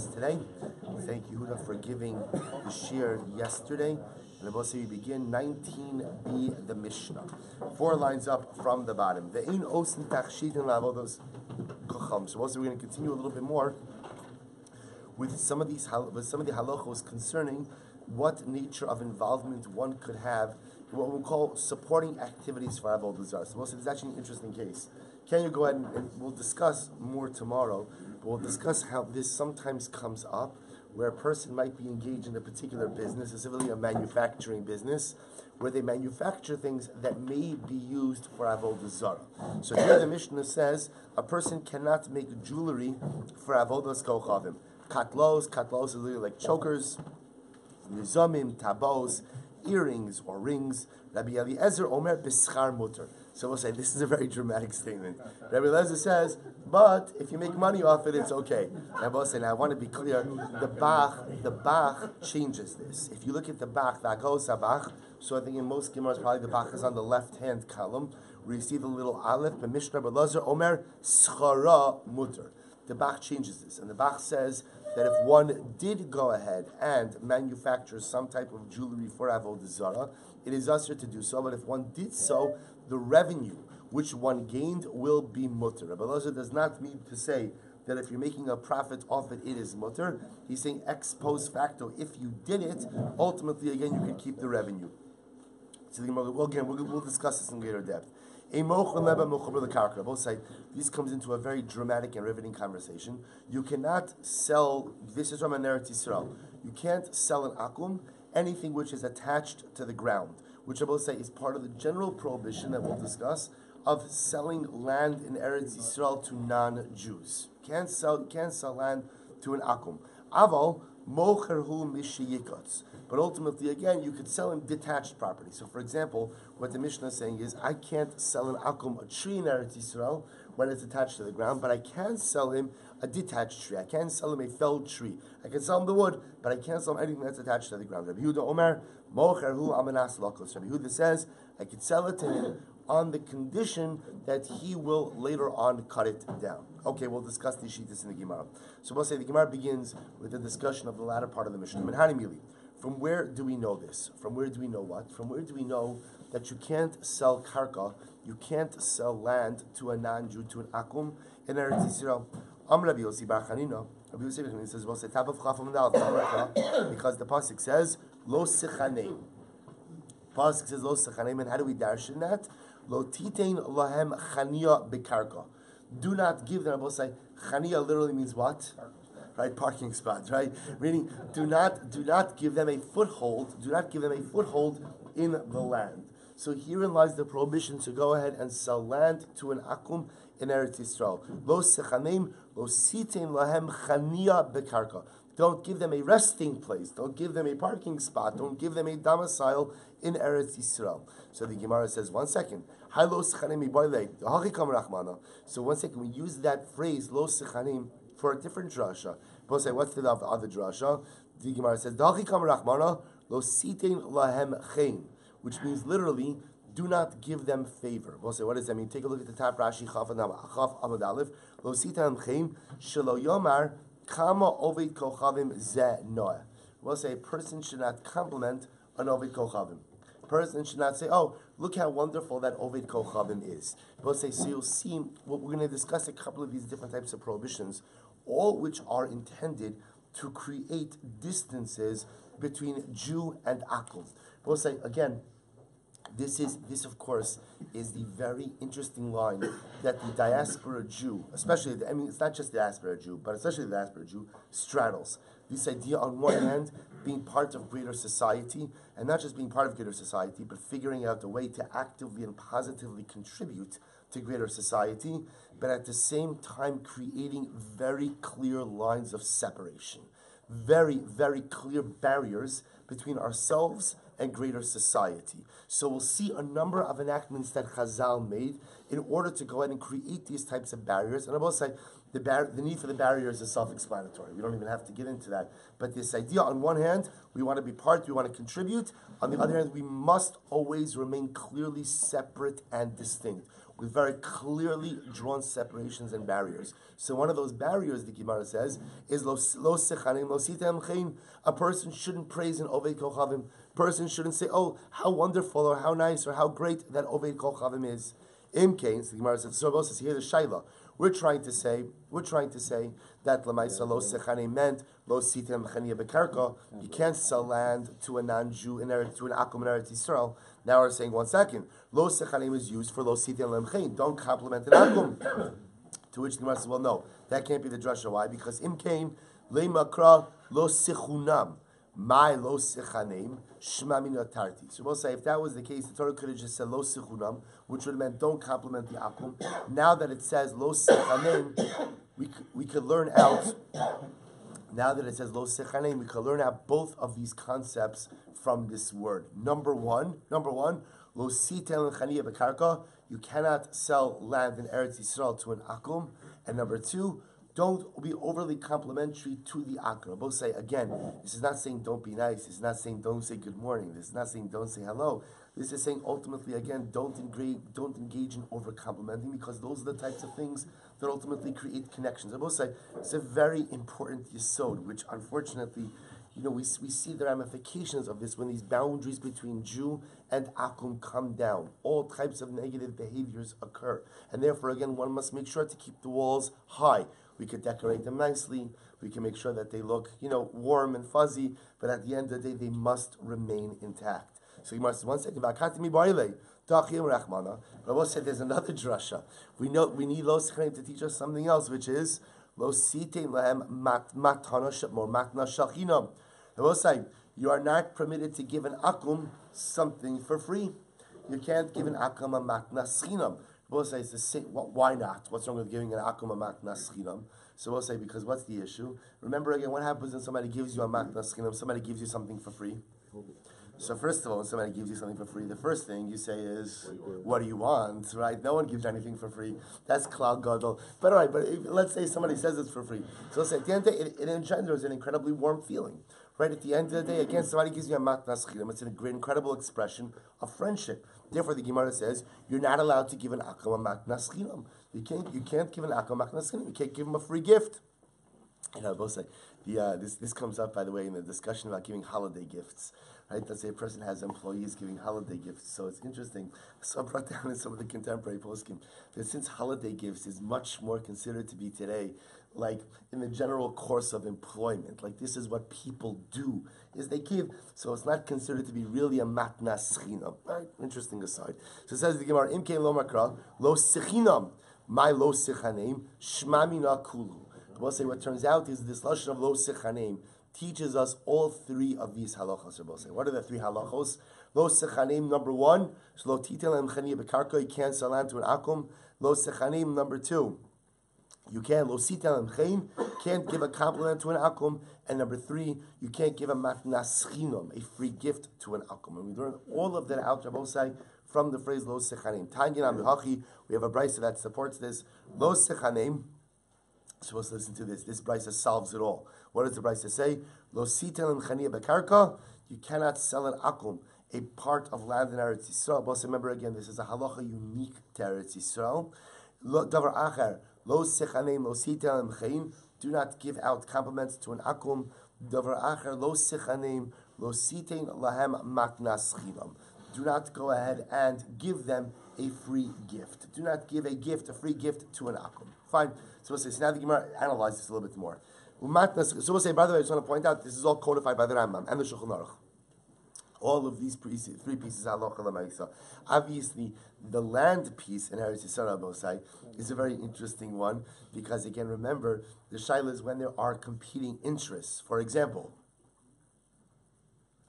Today, thank you, Huda, for giving the shir yesterday. And also we begin 19b, the Mishnah. 4 lines up from the bottom. Ve'ein osin tachshidin la'avodos kocham. So also we're going to continue a little bit more with some of the halachos concerning what nature of involvement one could have, what we'll call supporting activities for Avoda Zara. So also, it's actually an interesting case. Can you go ahead and we'll discuss more tomorrow, but we'll discuss how this sometimes comes up, where a person might be engaged in a particular business, specifically a manufacturing business, where they manufacture things that may be used for Avoda Zara. So here the Mishnah says a person cannot make jewelry for Avodas Kochavim. Katlos is literally like chokers, nizamim, tabos, earrings or rings. Rabbi Eliezer Omer b'schar muter. So we'll say this is a very dramatic statement. Rabbi Eliezer says, but if you make money off it, it's okay. And we'll say, now I want to be clear. The Bach changes this. If you look at the Bach, the Agos HaBach, so I think in most Gemaras probably the Bach is on the left-hand column, where you see the little aleph. But Mishnah Rabbi Eliezer Omer schara muter. The Bach changes this, and the Bach says that if one did go ahead and manufacture some type of jewelry for Avoda Zara, it is usher to do so. But if one did so, the revenue which one gained will be mutter. Rabbi Eliezer does not mean to say that if you're making a profit off it, it is mutter. He's saying ex post facto. If you did it, ultimately again you could keep the revenue. So again, we'll discuss this in greater depth. Both sides. This comes into a very dramatic and riveting conversation. You cannot sell, this is from an Eretz Yisrael, you can't sell an akum, anything which is attached to the ground, which I will say is part of the general prohibition that we'll discuss of selling land in Eretz Yisrael to non-Jews. Can't sell land to an akum. Aval mocherhu mishiyikotz. But ultimately, again, you could sell him detached property. So, for example, what the Mishnah is saying is, I can't sell an akum, a tree in Eretz Yisrael, when it's attached to the ground, but I can sell him a detached tree. I can sell him a felled tree. I can sell him the wood, but I can't sell him anything that's attached to the ground. Rabbi Yehuda Omer, mocherhu amanas lokos. Rabbi Yehuda says, I could sell it to him on the condition that he will later on cut it down. Okay, we'll discuss these shittas in the Gemara. So we'll say the Gemara begins with the discussion of the latter part of the Mishnah. From where do we know this? From where do we know what? From where do we know that you can't sell karka, you can't sell land to a non-Jew, to an akum in Eretz Yisrael? Rabbi Yossi Bar Chanina. Rabbi Yossi Bar Chanina says, well, say, because the pasuk says, lo sichaneim. Pasuk says, lo sichaneim, and how do we darshan that? Lo titein lahem chania bekarka. Do not give them, I will say, chania literally means what? Right, parking spots, right? Meaning, do not give them a foothold. Do not give them a foothold in the land. So herein lies the prohibition to go ahead and sell land to an akum in Eretz Yisrael. Lo sechanim, lo sitein lahem chania bekarka. Don't give them a resting place. Don't give them a parking spot. Don't give them a domicile in Eretz Yisrael. So the Gemara says, 1 second. So 1 second, we use that phrase, lo sechanim, for a different drasha. We'll say, what's the other drasha? The Gemara says, lo sitein lahem chen, which means literally, do not give them favor. We'll say, what does that mean? Take a look at the top Rashi, Chaf Amud Aleph. Lo sitein chen, shelo yomar, kama ovid kochavim ze noah. We'll say, a person should not compliment an ovid kochavim. Person should not say, oh, look how wonderful that Ovid Kochavim is. We'll say, so you'll see, we're going to discuss a couple of these different types of prohibitions, all which are intended to create distances between Jew and Akum. We'll say, again, this of course is the very interesting line that the diaspora Jew, especially, it's not just the diaspora Jew, but especially the diaspora Jew, straddles. This idea on one hand, being part of greater society, and not just being part of greater society, but figuring out a way to actively and positively contribute to greater society, but at the same time creating very clear lines of separation, very, very clear barriers between ourselves and greater society. So we'll see a number of enactments that Chazal made in order to go ahead and create these types of barriers. And I will say, the need for the barriers is self-explanatory. We don't even have to get into that. But this idea, on one hand, we want to be part, we want to contribute. On the other hand, we must always remain clearly separate and distinct. with very clearly drawn separations and barriers. So one of those barriers, the Gemara says, is lo sechanim lo sitem chein. A person shouldn't praise an oved kochavim. Person shouldn't say, "Oh, how wonderful," or "How nice," or "How great that oved kochavim is." Imkain, so the Gemara says, so says here the shaila. We're trying to say that lamaisa lo sechanim meant lo sitem chania bekarka. You can't sell land to a non-Jew to an akum in Eretz Yisrael. Now we're saying 1 second. Lo sechanim is used for lo sitem lemchein. Don't compliment an akum. To which the Gemara says, well, no, that can't be the drasha. Why? Because imkain leimakra lo sichunam. My lo sechanim shma min tarti. So we'll say if that was the case, the Torah could have just said lo sechunam, which would have meant don't compliment the akum. Now that it says lo sechanim, we could learn out. Now that it says lo sechanim, we could learn out both of these concepts from this word. Number one, lo sitel chaniya bekarka. You cannot sell land in Eretz Yisrael to an akum. And number two, don't be overly complimentary to the akum. Both say again, this is not saying don't be nice. This is not saying don't say good morning. This is not saying don't say hello. This is saying ultimately again, don't engage in over complimenting, because those are the types of things that ultimately create connections. I both say it's a very important yesod, which unfortunately, we see the ramifications of this when these boundaries between Jew and akum come down. All types of negative behaviors occur, and therefore again, one must make sure to keep the walls high. We could decorate them nicely. We can make sure that they look, warm and fuzzy. But at the end of the day, they must remain intact. So you must 1 second. Rabbi said there's another drasha. We need lo sechanim to teach us something else, which is lo sitein lahem matana shemor matna shalchinam. Rabbi say you are not permitted to give an akum something for free. You can't give an akum a matna schinam. We'll say it's the same. Why not? What's wrong with giving an akum a matna schinam? So we'll say because what's the issue? Remember again, what happens when somebody gives you a matna schinam? Somebody gives you something for free. So first of all, when somebody gives you something for free, the first thing you say is, "What do you want?" Right? No one gives you anything for free. That's klal gadol. But all right, let's say somebody says it's for free. So let's say at the end of the day, it engenders an incredibly warm feeling. Right at the end of the day, again, somebody gives you a matnas chilim. It's a great, incredible expression of friendship. Therefore, the Gemara says you're not allowed to give an akam a matnas chilim. You can't give an akam a matnas chilim. You can't give him a free gift. Both say this comes up, by the way, in the discussion about giving holiday gifts. Right? Let's say a person has employees giving holiday gifts. So it's interesting. So I brought down in some of the contemporary poskim that since holiday gifts is much more considered to be today, like in the general course of employment, like this is what people do, is they give. So it's not considered to be really a matnas chinam. Right? Interesting aside. So it says the Gemara, Imke lo makra, lo sechinam, my lo sechanim, shmamina kulu. We'll say what turns out is this lashon of lo sechanim teaches us all three of these halachos. What are the three halachos? Lo sechanim, number one, shlo titel chaniya bekarka, you can't sell land to an akum. Lo sechanim, number two, you can't lo sitel chen, can't give a compliment to an akum. And number three, you can't give a matnas chinam, a free gift to an akum. And we learn all of that out, Rabbosai, from the phrase lo sechanim. Tanginam v'hachi, we have a brisa that supports this. Lo sechanim. Supposed to listen to this. This brisa solves it all. What does the brisa say? Lo sitel chaniya bekarka. You cannot sell an akum, a part of land in Eretz Yisrael. But remember again, this is a halacha unique to Eretz Yisrael. Davar acher lo sechanim lo sitel chein. Do not give out compliments to an akum. Davar acher lo sechanim lo sitein lahem matnas chinam. Do not go ahead and give them a free gift. Do not give a free gift to an akum. Fine. So we'll say, so now the Gemara analyzes this a little bit more. So we'll say, by the way, I just want to point out, this is all codified by the Rambam and the Shulchan Aruch. All of these three pieces of halacha l'maisa. Obviously, the land piece in Eretz Yisrael is a very interesting one, because again, remember, the shaila is when there are competing interests. For example,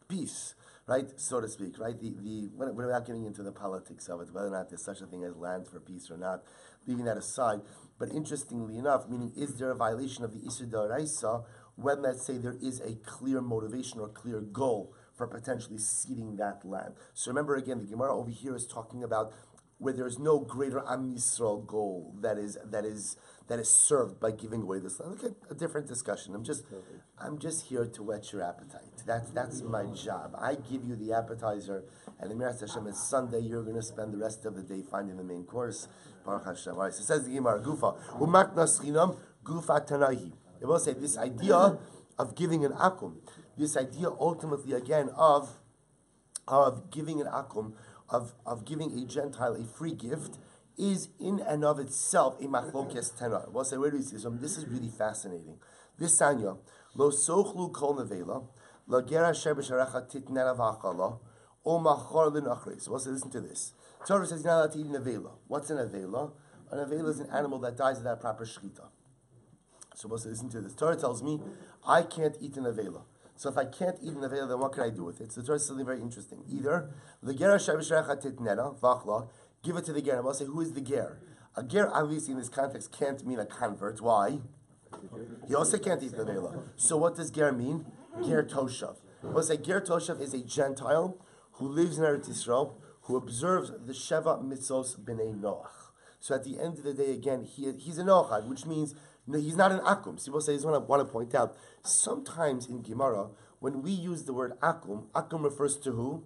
peace, right, so to speak, right? We're not getting into the politics of it, whether or not there's such a thing as land for peace or not, leaving that aside. But interestingly enough, meaning, is there a violation of the Isur D'Oraisa when, let's say, there is a clear motivation or clear goal for potentially ceding that land? So remember again, the Gemara over here is talking about where there is no greater Am Yisrael goal that is served by giving away this land. Okay, a different discussion. I'm just here to whet your appetite. That's my job. I give you the appetizer, and Emirat Hashem, it's Sunday. You're going to spend the rest of the day finding the main course. Baruch Hashem. All right. So it says the Gemara, Gufa umaknas chinam gufa tanahi. It will say this idea of giving an akum, this idea ultimately again of giving an akum, of giving a Gentile a free gift, is in and of itself a machlokes tana. We'll say, where do we see this from? This is really fascinating. This sanya, lo sochlu kol nevela, la gera asher b'sharecha titnena v'achala, o machar l'nachri. So we'll say, listen to this. Torah says you're not allowed to eat an avela. What's an avela? An avela is an animal that dies without proper shechita. So we'll say, listen to this. Torah tells me I can't eat an avela. So if I can't eat an avela, then what can I do with it? So the Torah says something very interesting. Either the ger asher b'sharecha titnena v'achla, give it to the ger. And we'll say, who is the ger? A ger, obviously, in this context, can't mean a convert. Why? He also can't eat the avela. So what does ger mean? Ger toshav. We'll say ger toshav is a Gentile who lives in Eretz Yisrael, who observes the Sheva Mitzvos B'nei Noach. So at the end of the day, again, he's a Noachad, which means he's not an Akum. So people say, I want to point out, sometimes in Gemara, when we use the word Akum, Akum refers to who?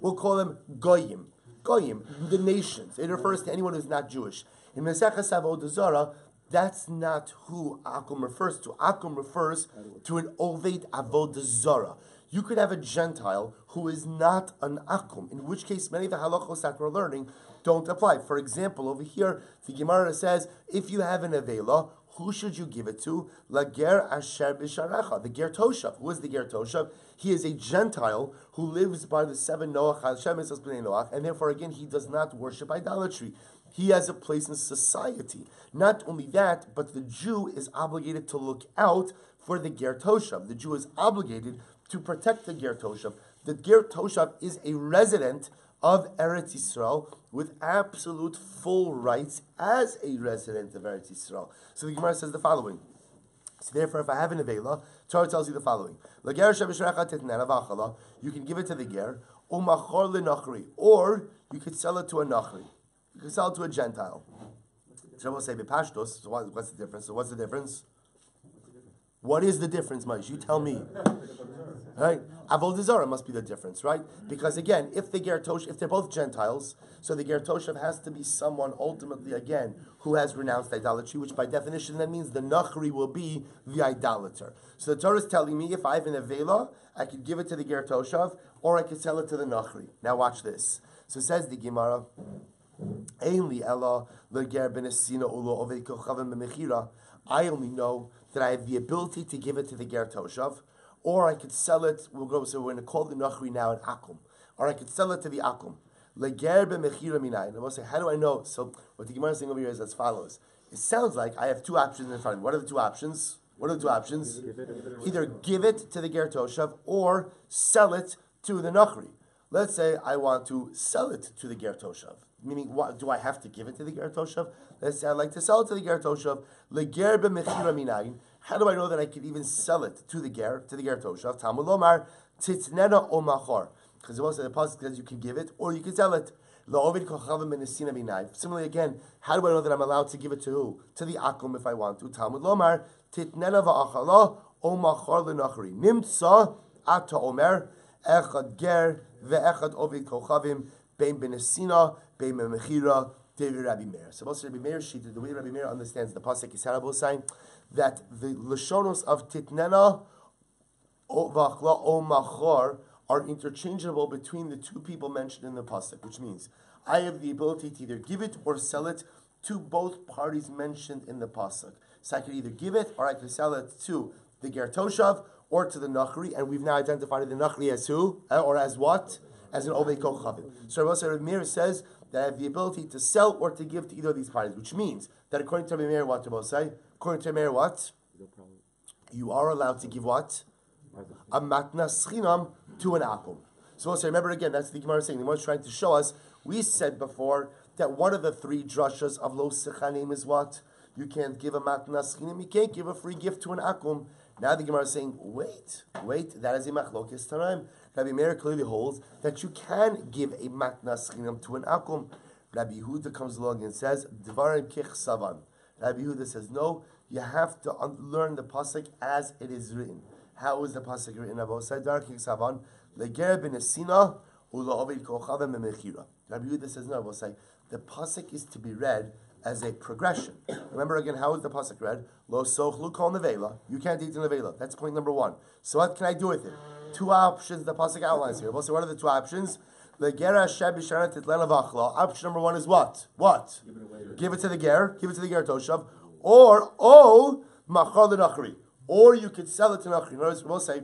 We'll call them Goyim. Goyim, the nations. It refers to anyone who's not Jewish. In Maseches Avoda Zara, that's not who Akum refers to. Akum refers to an Oved Avoda Zara. You could have a Gentile who is not an Akum, in which case many of the halachos that we're learning don't apply. For example, over here, the Gemara says, if you have an Avela, who should you give it to? Lager asher b'sharecha, the ger toshav. Who is the ger toshav? He is a Gentile who lives by the 7 Noach, Hashem is b'nei Noach, and therefore again he does not worship idolatry. He has a place in society. Not only that, but the Jew is obligated to look out for the ger toshav. The Jew is obligated to protect the ger toshav. The ger toshav is a resident of Eretz Yisrael with absolute full rights as a resident of Eretz Yisrael. So the Gemara says the following. So therefore, if I have an avela, Torah tells you the following: you can give it to the ger, or you could sell it to a nachri. You can sell it to a Gentile. So we'll say bepashtos. So what's the difference? So what's the difference? What is the difference, Maish? You tell me. Right? Avoda Zara must be the difference, right? Because again, if they're both Gentiles, so the ger toshav has to be someone ultimately again who has renounced idolatry, which by definition then means the nachri will be the idolater. So the Torah is telling me if I have an avela, I could give it to the ger toshav, or I could sell it to the nachri. Now watch this. So says the Gemara, I only know that I have the ability to give it to the ger toshav, or I could sell it. So we're going to call the nachri now an akum, or I could sell it to the akum. Leger b'mechira minai. And we'll say, how do I know? So what the Gemara is saying over here is as follows. It sounds like I have two options in front of me. What are the two options? Either give it to the ger toshav or sell it to the nachri. Let's say I want to sell it to the ger toshav. Meaning, what do I have to give it to the ger toshav? Let's say I'd like to sell it to the ger toshav. Leger b'mechira minai. How do I know that I could even sell it to the ger toshav? Talmud lomar titnena o machar. Because also the pasuk says you can give it or you can sell it. Similarly, again, how do I know that I'm allowed to give it to who? To the akum if I want to. Talmud lomar titnena va'achala o machar lenachri. Nimtza ata omer echad ger ve'echad ovid kochavim bein benesina bein memechira devi Rabbi Meir. So also Rabbi Meir the way Rabbi Meir understands the pasuk is saying that the lashonos of titnena v'achla o machar are interchangeable between the two people mentioned in the pasuk, which means I have the ability to either give it or sell it to both parties mentioned in the pasuk. So I could either give it or I could sell it to the ger toshav or to the nachri, and we've now identified the nachri as who or as what? As an ovei kochavim. So Rabbi Meir says that I have the ability to sell or to give to either of these parties, which means that according to Rabbi Meir, what to say? According to Rabbi Meir, what? You are allowed to give what? A matnas chinam to an akum. So also remember again, that's the Gemara saying. The Gemara is trying to show us. We said before that one of the three drushas of lo sechanim is what? You can't give a matnas chinam. You can't give a free gift to an akum. Now the Gemara is saying, wait, that is a machlokes tanaim. Rabbi Meir clearly holds that you can give a matnas chinam to an akum. Rabbi Yehuda comes along and says, Dvarim kich savan. Rabbi Yehuda says, no, you have to learn the pasuk as it is written. How is the pasuk written? Dvarim kich savan, leger ben esina ula ovid kochavim memechira. Rabbi Yehuda says, no, the pasuk is to be read as a progression. Remember again, how is the pasuk read? Lo sochlu kol nevela. You can't eat the nevela. That's point number one. So what can I do with it? Two options the pasuk outlines here. So what are the two options? Option number one is what? What? Give it to the ger. Give it to the ger toshav. Or machar l'nachri. Or you could sell it to nachri. Notice we'll say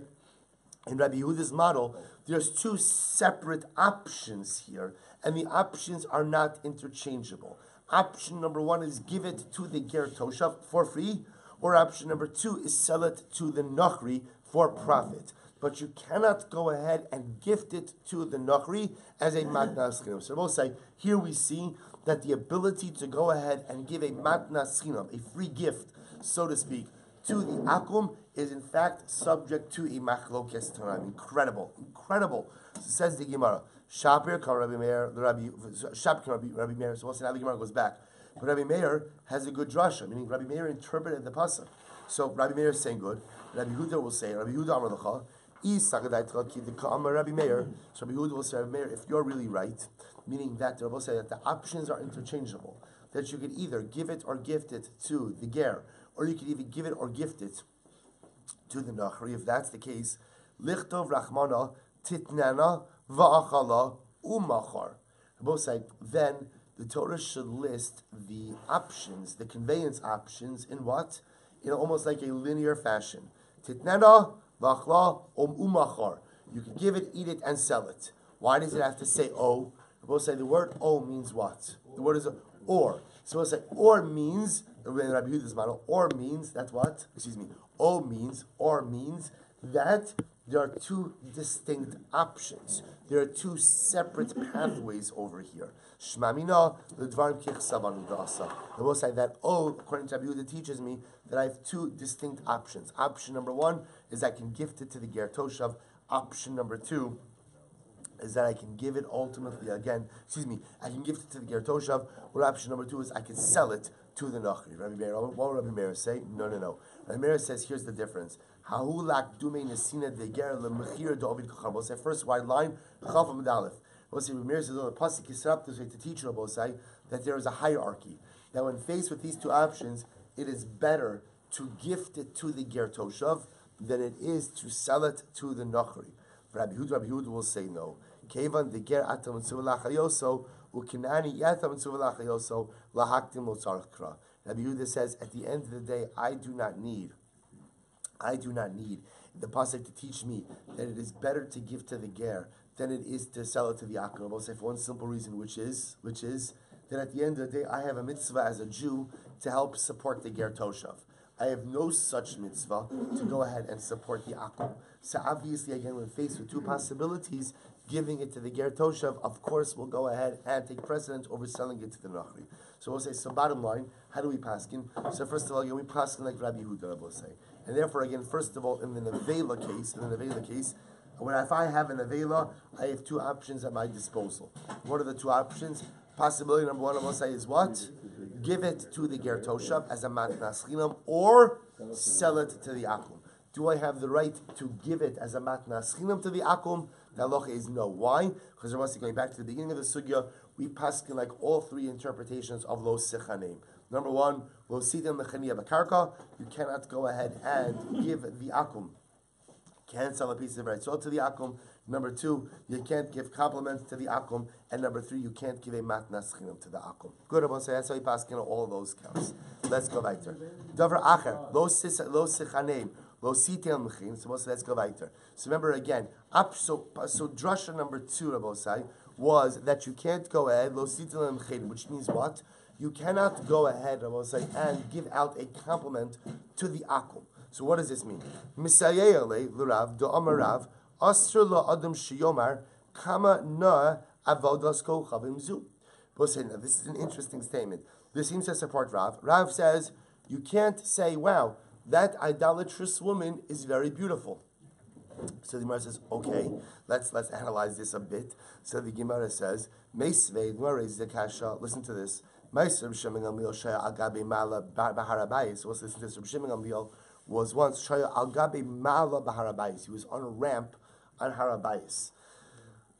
in Rabbi Yehuda's model, there's two separate options here, and the options are not interchangeable. Option number one is give it to the ger toshav for free, or option number two is sell it to the nachri for profit. But you cannot go ahead and gift it to the nachri as a matnas chinam. So we'll say, here we see that the ability to go ahead and give a matnas chinam, a free gift, so to speak, to the akum is in fact subject to a machlokes Tanam. Incredible. So says the Gemara, Shapir kan Rabbi Meir, Rabbi Meir. So we'll say now the Gemara goes back. But Rabbi Meir has a good drasha, meaning Rabbi Meir interpreted the pasuk. So Rabbi Meir is saying good. Rabbi Yehuda will say, Rabbi Yehuda Amar L'cha, Rabbi Meir. So Rabbi Yehuda will say, Rabbi Meir, if you're really right, meaning that the Rabbi will say that the options are interchangeable, that you could either give it or gift it to the ger, or you could even give it or gift it to the nachri. If that's the case, lichtov rachmana titnana va'achala umachar. Both say then the Torah should list the options, the conveyance options, in what? In almost like a linear fashion. Titnana va'achla umachar. You can give it, eat it, and sell it. Why does it have to say o? Both say the word o means what? The word is or. So we'll say or means, in Rabbi Yehuda's model, or means that what? O means, or means that there are two distinct options. There are two separate pathways over here. Shmamina, the dvarim kich savan udasa. I will say that according to Rabbi Yehuda, teaches me that I have two distinct options. Option number one is I can gift it to the ger toshav. Option number two is that I can give it ultimately again. I can give it to the ger toshav. Or option number two is I can sell it to the nachri. Rabbi Meir, what will Rabbi Meir say? No. Rabbi Meir says, here's the difference. We'll say first wide line, Chav Aleph. We'll say Rabbi Meir says, the pasuk is set up this way to teach Rabbi say that there is a hierarchy. That when faced with these two options, it is better to gift it to the ger toshav than it is to sell it to the nachri. Rabbi Yehuda will say no. Kevan the ger atam tzuvalachayoso ukinani yatam tzuvalachayoso lahaktim lotzarchra. Rabbi Yehuda says, at the end of the day, I do not need the pasuk to teach me that it is better to give to the ger than it is to sell it to the akum. I'll say for one simple reason, which is that at the end of the day, I have a mitzvah as a Jew to help support the ger toshav. I have no such mitzvah to go ahead and support the akum. So obviously, again, when faced with two possibilities, giving it to the ger toshav, of course, will go ahead and take precedence over selling it to the nachri. So we'll say, so bottom line, how do we paskin? So first of all, again, we paskin like Rabbi Yehuda, we'll say. And therefore, again, first of all, in the nevela case, if I have a nevela, I have two options at my disposal. What are the two options? Possibility number one, I will say, is what? Give it to the ger toshav as a matnas chinam, or sell it to the akum. Do I have the right to give it as a matnas chinam to the akum? The halacha is no. Why? Because we're going back to the beginning of the sugya, we paskin like all three interpretations of lo sichanim. Number one, lo sitem mechaniya b'karka. You cannot go ahead and give the akum. Can't sell a piece of right soil to the akum. Number two, you can't give compliments to the akum. And number three, you can't give a matnas chinam to the akum. Good, Rabbi, that's how we paskin all those counts. Let's go back there. Davar acher, lo sichanim. Lo sitel mechin. So let's go back there. So remember again, so drasha number two, Rabbi, was that you can't go ahead, lo sitel mechin, which means what? You cannot go ahead, Rabbi, and give out a compliment to the akum. So what does this mean? Misayele l'rav do amarav asr lo adam shiyomar kama na avodas kol chavim zu. Now this is an interesting statement. This seems to support Rav. Rav says you can't say, "Wow, that idolatrous woman is very beautiful." So the Gemara says, okay, let's analyze this a bit. So the Gemara says, Meisvei, Gemara raises the kasha. Listen to this. Meiser Reb Shimon Gamliel Shaya Al Gabi Mala Baharabayis. Let's listen to this. Reb Shimon Gamliel was once Shaya Al Gabi Mala Baharabayis. He was on a ramp on Harabayis.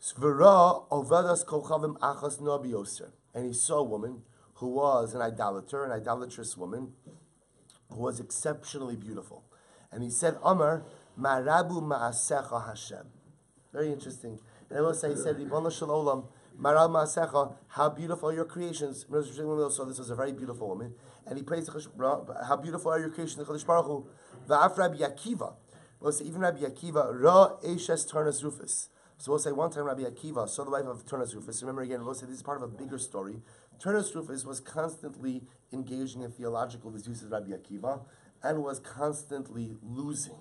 Svara Ovadas Kochavim Achas Nobi Yoser. And he saw a woman who was an idolater, an idolatrous woman, who was exceptionally beautiful. And he said, Amar, Marabu Ma'asecha Hashem. Very interesting. And I will say, he said, Ribono Shel Olam, Marabu Ma'asecha, how beautiful are your creations. So this was a very beautiful woman. And he praised, how beautiful are your creations, the Chodesh Baruch Hu. Va'af Rabbi Akiva. We'll say, even Rabbi Akiva, Ra Eshes Turnus Rufus. So we'll say, one time Rabbi Akiva saw the wife of Turnus Rufus. Remember again, we'll say this is part of a bigger story. Turnus Rufus was constantly engaging in theological disputes with Rabbi Akiva and was constantly losing.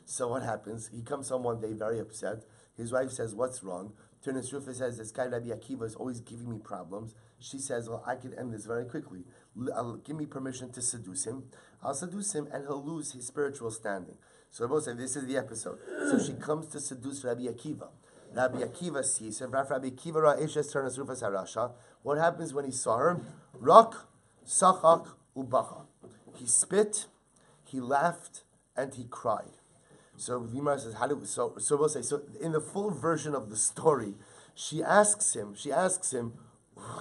So what happens? He comes home one day very upset. His wife says, what's wrong? Turnus Rufus says, this guy Rabbi Akiva is always giving me problems. She says, well, I could end this very quickly. Give me permission to seduce him. I'll seduce him and he'll lose his spiritual standing. So we'll say, this is the episode. So she comes to seduce Rabbi Akiva. Rabbi Akiva sees her. Rabbi Akiva ra eshes Turnus Rufus harasha. What happens when he saw her? Rak, sachak, ubacha. He spit, he laughed, and he cried. So the Gemara says, so we'll say, so in the full version of the story, she asks him,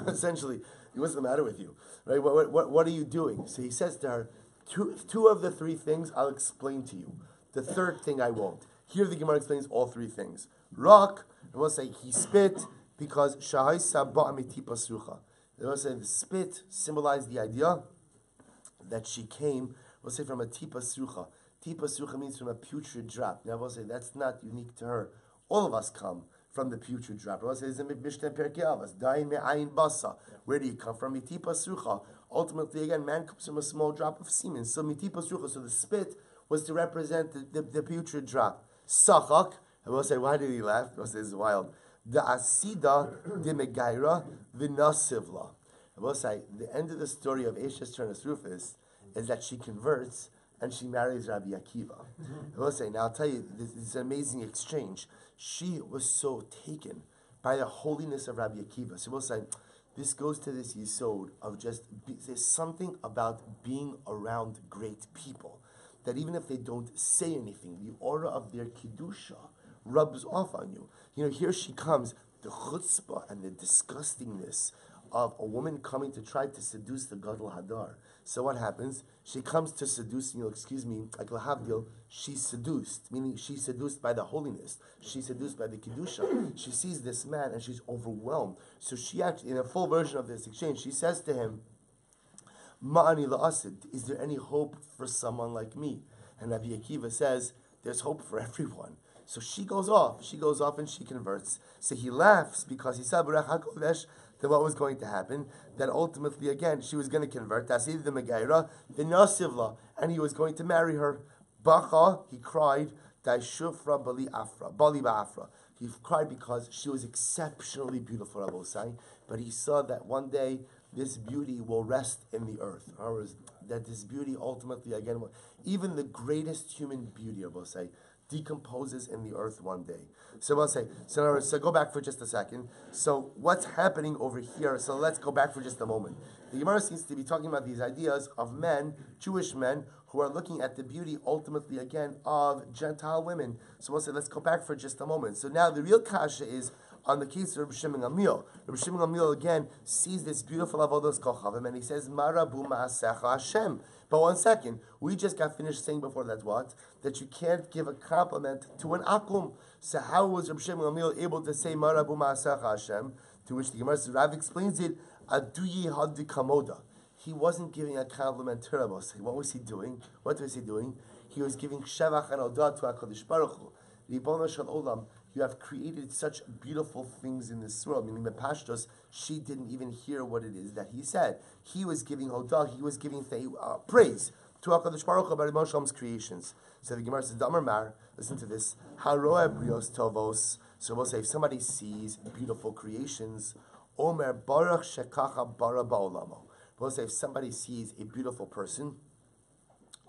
essentially, what's the matter with you? Right? What are you doing? So he says to her, two of the three things I'll explain to you. The third thing I won't. Here the Gemara explains all three things. Rak, and we'll say he spit because shahai sabba amiti pasrucha. We'll say the spit symbolized the idea that she came, we'll say from a tipa sucha. Tipa sucha means from a putrid drop. Now we'll say that's not unique to her. All of us come from the putrid drop. We'll say it's in Mishnah Perkei Avos. Dai me'ayin basa. Where do you come from? Mitipa sucha. Ultimately, again, man comes from a small drop of semen. So mitipa sucha. So the spit was to represent the putrid drop. Sachak. And we'll say, why did he laugh? We'll say, this is wild. The asida de megaira v'nasivla. And we'll say, the end of the story of Eshes Turnus Rufus is that she converts and she marries Rabbi Akiva. And we'll say, now I'll tell you, this is an amazing exchange. She was so taken by the holiness of Rabbi Akiva. So we'll say, this goes to this yisod of just, there's something about being around great people, that even if they don't say anything, the aura of their Kiddusha rubs off on you. You know, here she comes, the chutzpah and the disgustingness of a woman coming to try to seduce the Gadol Hadar. So what happens? She comes to seduce, excuse me, like Lahavdil, she's seduced, meaning she's seduced by the holiness. She's seduced by the Kiddusha. She sees this man and she's overwhelmed. So she actually, in a full version of this exchange, she says to him, Ma'ani la'asid, is there any hope for someone like me? And Rabbi Akiva says, there's hope for everyone. So she goes off and she converts. So he laughs because he said, that what was going to happen, that ultimately, again, she was going to convert, Tasid the Megaira, the Nasivla, and he was going to marry her. Bacha, he cried, Daishufra Bali Ba'afra. He cried because she was exceptionally beautiful, Rabosai, but he saw that one day this beauty will rest in the earth. Or that this beauty ultimately, again, even the greatest human beauty, Rabosai, decomposes in the earth one day. So we'll say, so go back for just a second. So what's happening over here? So let's go back for just a moment. The Gemara seems to be talking about these ideas of men, Jewish men, who are looking at the beauty, ultimately, again, of Gentile women. So we'll say, let's go back for just a moment. So now the real kasha is on the case of Rabbi Shimon Gamliel. Rabbi Shimon Gamliel, again, sees this beautiful avodas kochavim, and he says, Marabu ma'asecha Hashem. But one second, we just got finished saying before that what? That you can't give a compliment to an akum. So how was Rabbi Shimon Gamliel able to say Marabu ma'asecha Hashem? To which the Gemara says, Rav explains it, Aduyi hadi kamoda. He wasn't giving a compliment to Rabbi. What was he doing? What was he doing? He was giving shevach and odah to HaKadosh Baruch Hu. Ribono Shel Olam, you have created such beautiful things in this world. Meaning the Pashtos, she didn't even hear what it is that he said. He was giving hodah, he was giving praise to HaKadosh Baruch Hu about Moshe's creations. So the Gemara says, Damar Mar, listen to this. Haroeh brios tovos. So we'll say, if somebody sees beautiful creations, Omer baruch shekacha bara ba'olamo. We'll say, if somebody sees a beautiful person,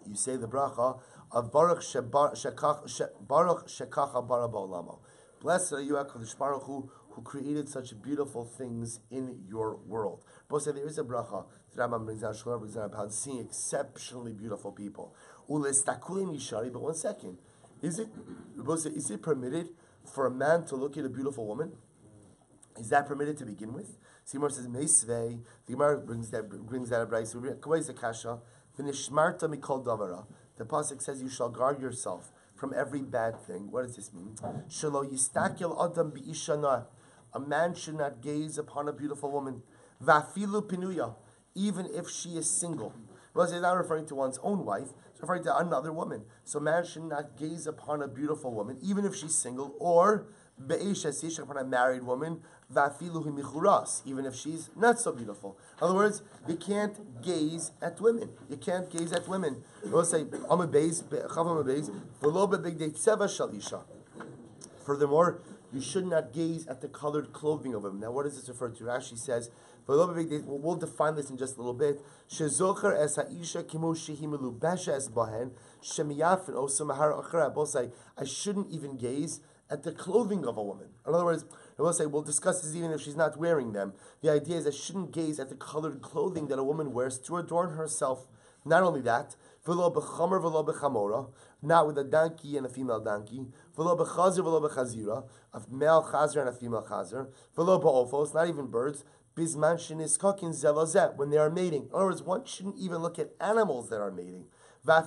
you say the bracha of Baruch Shekacha Bara Ba'olamo. Blessed are you, HaKadosh Baruch Hu, who created such beautiful things in your world. Both say there is a bracha. The Rambam brings out, Shlomo brings out about seeing exceptionally beautiful people. But one second, is it permitted for a man to look at a beautiful woman? Is that permitted to begin with? Simar says Meisvei. The Gemara brings that a brayso. Kavayz akasha. V'nishmarta mikol davara. The pasuk says you shall guard yourself from every bad thing. What does this mean? Shelo yistakil adam bi'ishana. A man should not gaze upon a beautiful woman. Vafilu pinuya, even if she is single. Well, it's not referring to one's own wife. It's referring to another woman. So man should not gaze upon a beautiful woman, even if she's single, or be'esha upon a married woman. Vafilu michuras, even if she's not so beautiful. In other words, you can't gaze at women. You can't gaze at women. We'll say furthermore, you should not gaze at the colored clothing of women. Now, what does this refer to? Rashi says, we'll define this in just a little bit. I shouldn't even gaze at the clothing of a woman. In other words, we'll discuss this even if she's not wearing them. The idea is I shouldn't gaze at the colored clothing that a woman wears to adorn herself. Not only that, not with a donkey and a female donkey, a male chazer and a female chazer, not even birds, when they are mating. In other words, one shouldn't even look at animals that are mating. I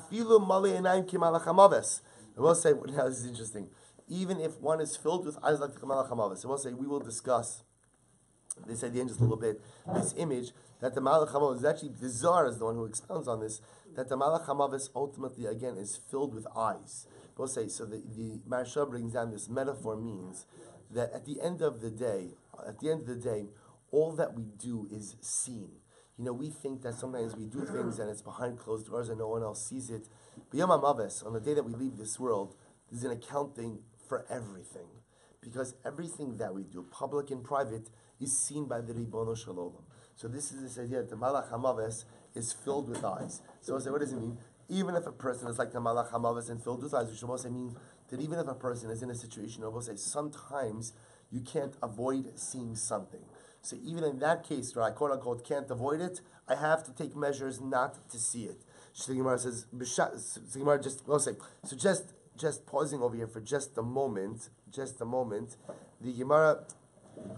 will say, now this is interesting. Even if one is filled with eyes like the Malach HaMavis, I will say, we will discuss this idea in just a little bit, this image, that the Malach HaMavis is actually, the Zara is the one who expounds on this, that the Malach HaMavis ultimately, again, is filled with eyes. We'll say, so the Maharsha brings down this metaphor means that at the end of the day, all that we do is seen. We think that sometimes we do things and it's behind closed doors and no one else sees it. But Yom HaMavis, on the day that we leave this world, there's an accounting for everything. Because everything that we do, public and private, is seen by the Ribono Shel Olam. So this is this idea that the Malach HaMavis is filled with eyes. So I say, what does it mean? Even if a person is like the Malach HaMavis and filled with eyes, which will say means that even if a person is in a situation, I will say sometimes you can't avoid seeing something. So even in that case where I quote unquote can't avoid it, I have to take measures not to see it. So the Gemara says, just pausing over here for just a moment. The Gemara,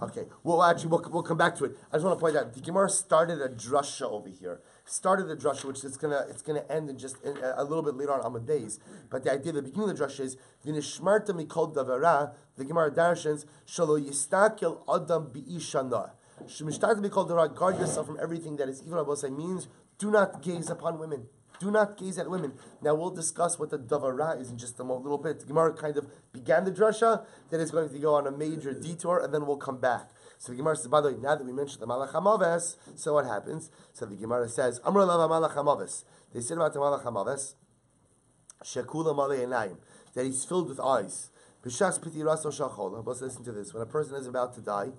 okay, we'll come back to it. I just want to point out the Gemara started a drasha over here. Which it's gonna end in just a little bit later on Amud Beis. But the idea, the beginning of the drasha is v'nishmarta mikol davara. The Gemara darshans shalo yistakel adam bi'ishana. Shemishtarta mikol davara. Guard yourself from everything that is evil. What means do not gaze upon women. Do not gaze at women. Now we'll discuss what the davara is in just a little bit. The Gemara kind of began the drasha, then it's going to go on a major detour, and then we'll come back. So the Gemara says, by the way, now that we mentioned the Malach HaMavis, so what happens? So the Gemara says, Amr Lava Malach HaMavis. They said about the Malach HaMavis, Shekula Malei Enayim, that he's filled with eyes. B'shas Piti Raso Shachola. Let's listen to this. When a person is about to die,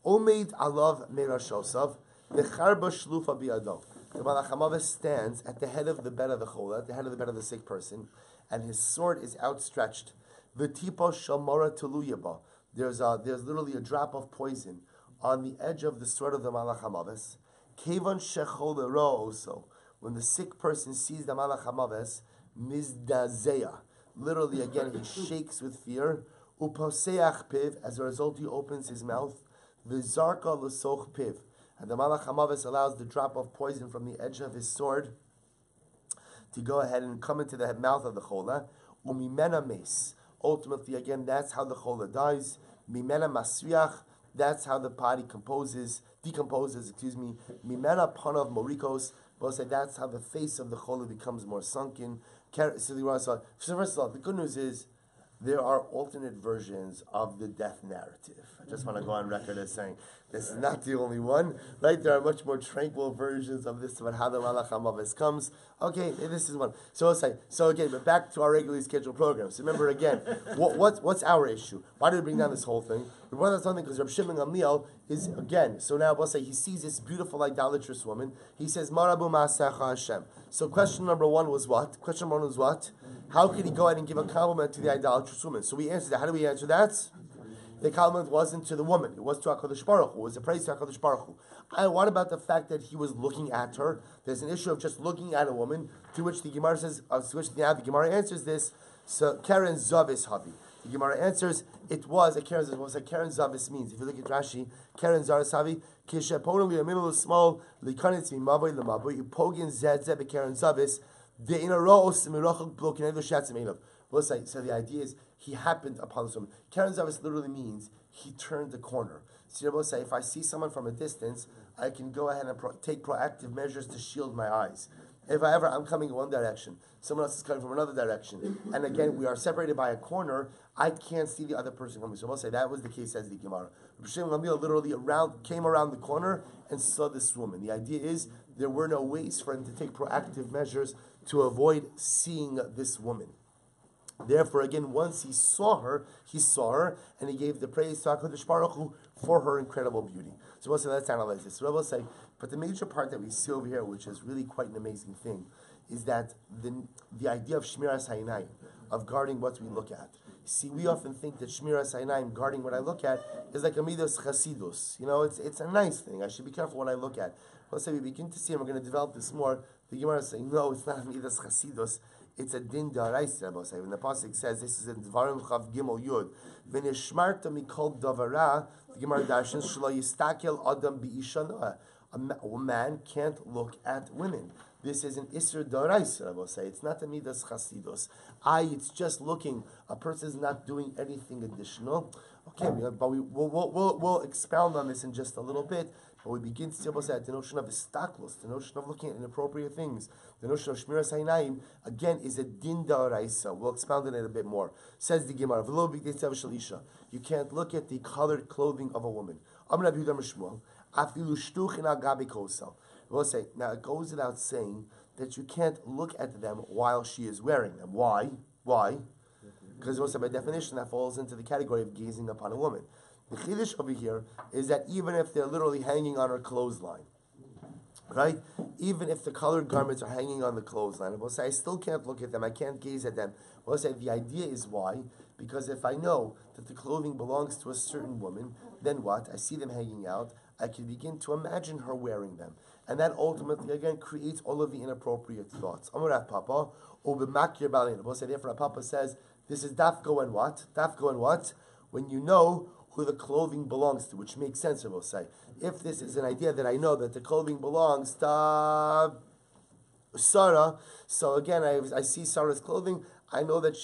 Omeid Alav Meirashosav, V'charba Shlufa Bi'ado. The Malach HaMavis stands at the head of the bed of the chola, at the head of the bed of the sick person, and his sword is outstretched. V'tipo Shamora Tuluyaba. There's literally a drop of poison on the edge of the sword of the Malach HaMavis. Kevan Shechol also. When the sick person sees the Malach HaMavis, Mizdazeya. Literally, again, he shakes with fear. Uposeach piv. As a result, he opens his mouth. V'zarka l'soch piv. And the Malach HaMavis allows the drop of poison from the edge of his sword to go ahead and come into the mouth of the chola. Umimena mes. Ultimately, again, that's how the chola dies. Mimena masriach. That's how the body decomposes. Mimena panav morikos. We'll say that's how the face of the chola becomes more sunken. So first of all, the good news is there are alternate versions of the death narrative. I just want to go on record as saying this is not the only one, right? There are much more tranquil versions of this about how the Malach HaMavis comes. Okay, this is one. So again, but back to our regularly scheduled program. So remember again, what's our issue? Why did we bring down this whole thing? We brought down something because Rabbi Shimon Gamliel is again. So now we'll say he sees this beautiful idolatrous woman. He says, "Marabu Ma'asecha Hashem." So question number one was what? How could he go ahead and give a compliment to the idolatrous woman? So we answered that. How do we answer that? The compliment wasn't to the woman; it was to HaKadosh Baruch Hu. It was a praise to HaKadosh Baruch Hu. And what about the fact that he was looking at her? There's an issue of just looking at a woman, to which the Gemara says, the Gemara answers this. So Karen Zavis Havi. The Gemara answers, it was a Karen Zavis. What a Karen Zavis means? If you look at Rashi, Karen Zavis Havi, Kishaponali a middle small, Likanitz mi Mavoy Lamaboy, Upogin Zedze be Karen Zavis, the in a row Simirachuk Blokin Shatzim Elov. So the idea is he happened upon this woman. Karen Zavis literally means he turned the corner. So say if I see someone from a distance, I can go ahead and take proactive measures to shield my eyes. If I'm coming in one direction, someone else is coming from another direction, and again we are separated by a corner, I can't see the other person coming. So we'll say that was the case as the Gemara. Rabbi Shmuel Silber literally came around the corner and saw this woman. The idea is there were no ways for him to take proactive measures to avoid seeing this woman. Therefore, again, once he saw her, and he gave the praise to HaKadosh Baruch Hu for her incredible beauty. So we'll say, let's analyze this. So we'll say, but the major part that we see over here, which is really quite an amazing thing, is that the idea of Shmiras Ha'inayim, of guarding what we look at. See, we often think that Shmiras Ha'inayim, guarding what I look at, is like a midas chasidus. You know, it's a nice thing. I should be careful what I look at. We'll say we begin to see, and we're going to develop this more. The Gemara is saying, no, it's not a midas chasidus. It's a din daraisa. When the pasuk says this is in Dvarim Chav Gimel Yud, v'nishmarta mikol davara, the Gemara darshans shelo yistakel adam bi'isha. A man can't look at women. This is an isur daraisa. I will say it's not a midas chasidus. It's just looking. A person is not doing anything additional. Okay, but we'll expound on this in just a little bit. But we begin to say the notion of istaklos, the notion of looking at inappropriate things, the notion of shmiras hainayim, again, is a din da'oraisa. We'll expound on it a bit more. Says the Gemara, you can't look at the colored clothing of a woman. We'll say, now it goes without saying that you can't look at them while she is wearing them. Why? Because also by definition that falls into the category of gazing upon a woman. The chiddush over here is that even if they're literally hanging on her clothesline, right? Even if the colored garments are hanging on the clothesline, we'll say I still can't look at them, I can't gaze at them. We'll say the idea is why? Because if I know that the clothing belongs to a certain woman, then what? I see them hanging out, I can begin to imagine her wearing them. And that ultimately, again, creates all of the inappropriate thoughts. Amar Papa, we'll say therefore Papa says, this is dafko and what? Dafko and what? When you know who the clothing belongs to, which makes sense, I will say. If this is an idea that I know that the clothing belongs to Zara, so again, I see Sarah's clothing, I know that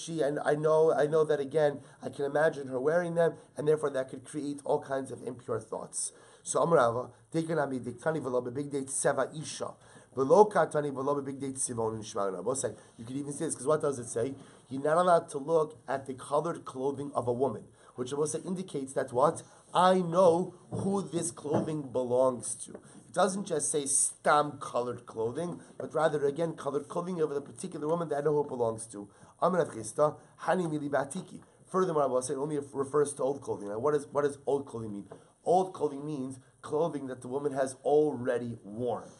I know that again, I can imagine her wearing them, and therefore that could create all kinds of impure thoughts. So Amrava, Dekanami, Diktani Veloba, Big Date Seva Isha. Velokatani Veloba, Big Date Sivon and Shmagana. Both say, you could even say this, because what does it say? You're not allowed to look at the colored clothing of a woman, which I will say indicates that what? I know who this clothing belongs to. It doesn't just say stam colored clothing, but rather again colored clothing of the particular woman that I know who it belongs to. Furthermore, I will say it only refers to old clothing. Now, what does old clothing mean? Old clothing means clothing that the woman has already worn.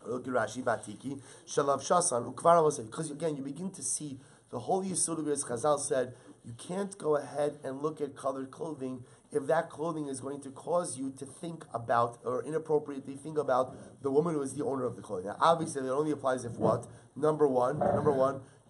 Look at Rashi, Batiki, Shalav Shasan, Ukvara was because again you begin to see the whole Yisud of Chazal said you can't go ahead and look at colored clothing if that clothing is going to cause you to think about or inappropriately think about the woman who is the owner of the clothing. Now, obviously, it only applies if what? Number one,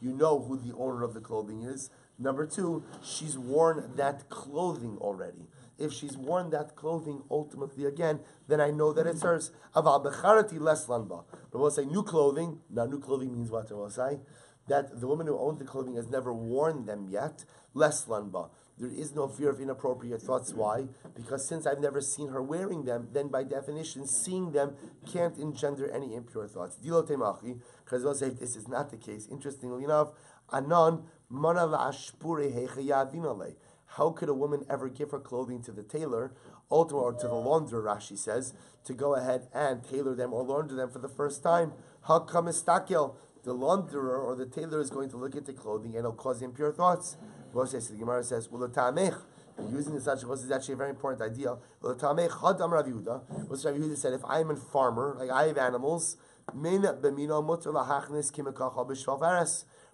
you know who the owner of the clothing is. Number two, she's worn that clothing already. If she's worn that clothing, ultimately again, then I know that it's hers. Aval becharati less lanba. But we'll say new clothing. Now, new clothing means what? We'll say that the woman who owns the clothing has never worn them yet. Less lanba. There is no fear of inappropriate thoughts. Why? Because since I've never seen her wearing them, then by definition, seeing them can't engender any impure thoughts. Dilo temachi. Because we'll say this is not the case. Interestingly enough, anon mana la'ashpure hechayavinale. How could a woman ever give her clothing to the tailor, or to the launderer, Rashi says, to go ahead and tailor them or launder them for the first time? Hakam istakel. The launderer or the tailor is going to look at the clothing and it'll cause impure thoughts. The Gemara says, using this is actually a very important idea. What Rabbi Yehuda said, if I'm a farmer, like I have animals, Rabbi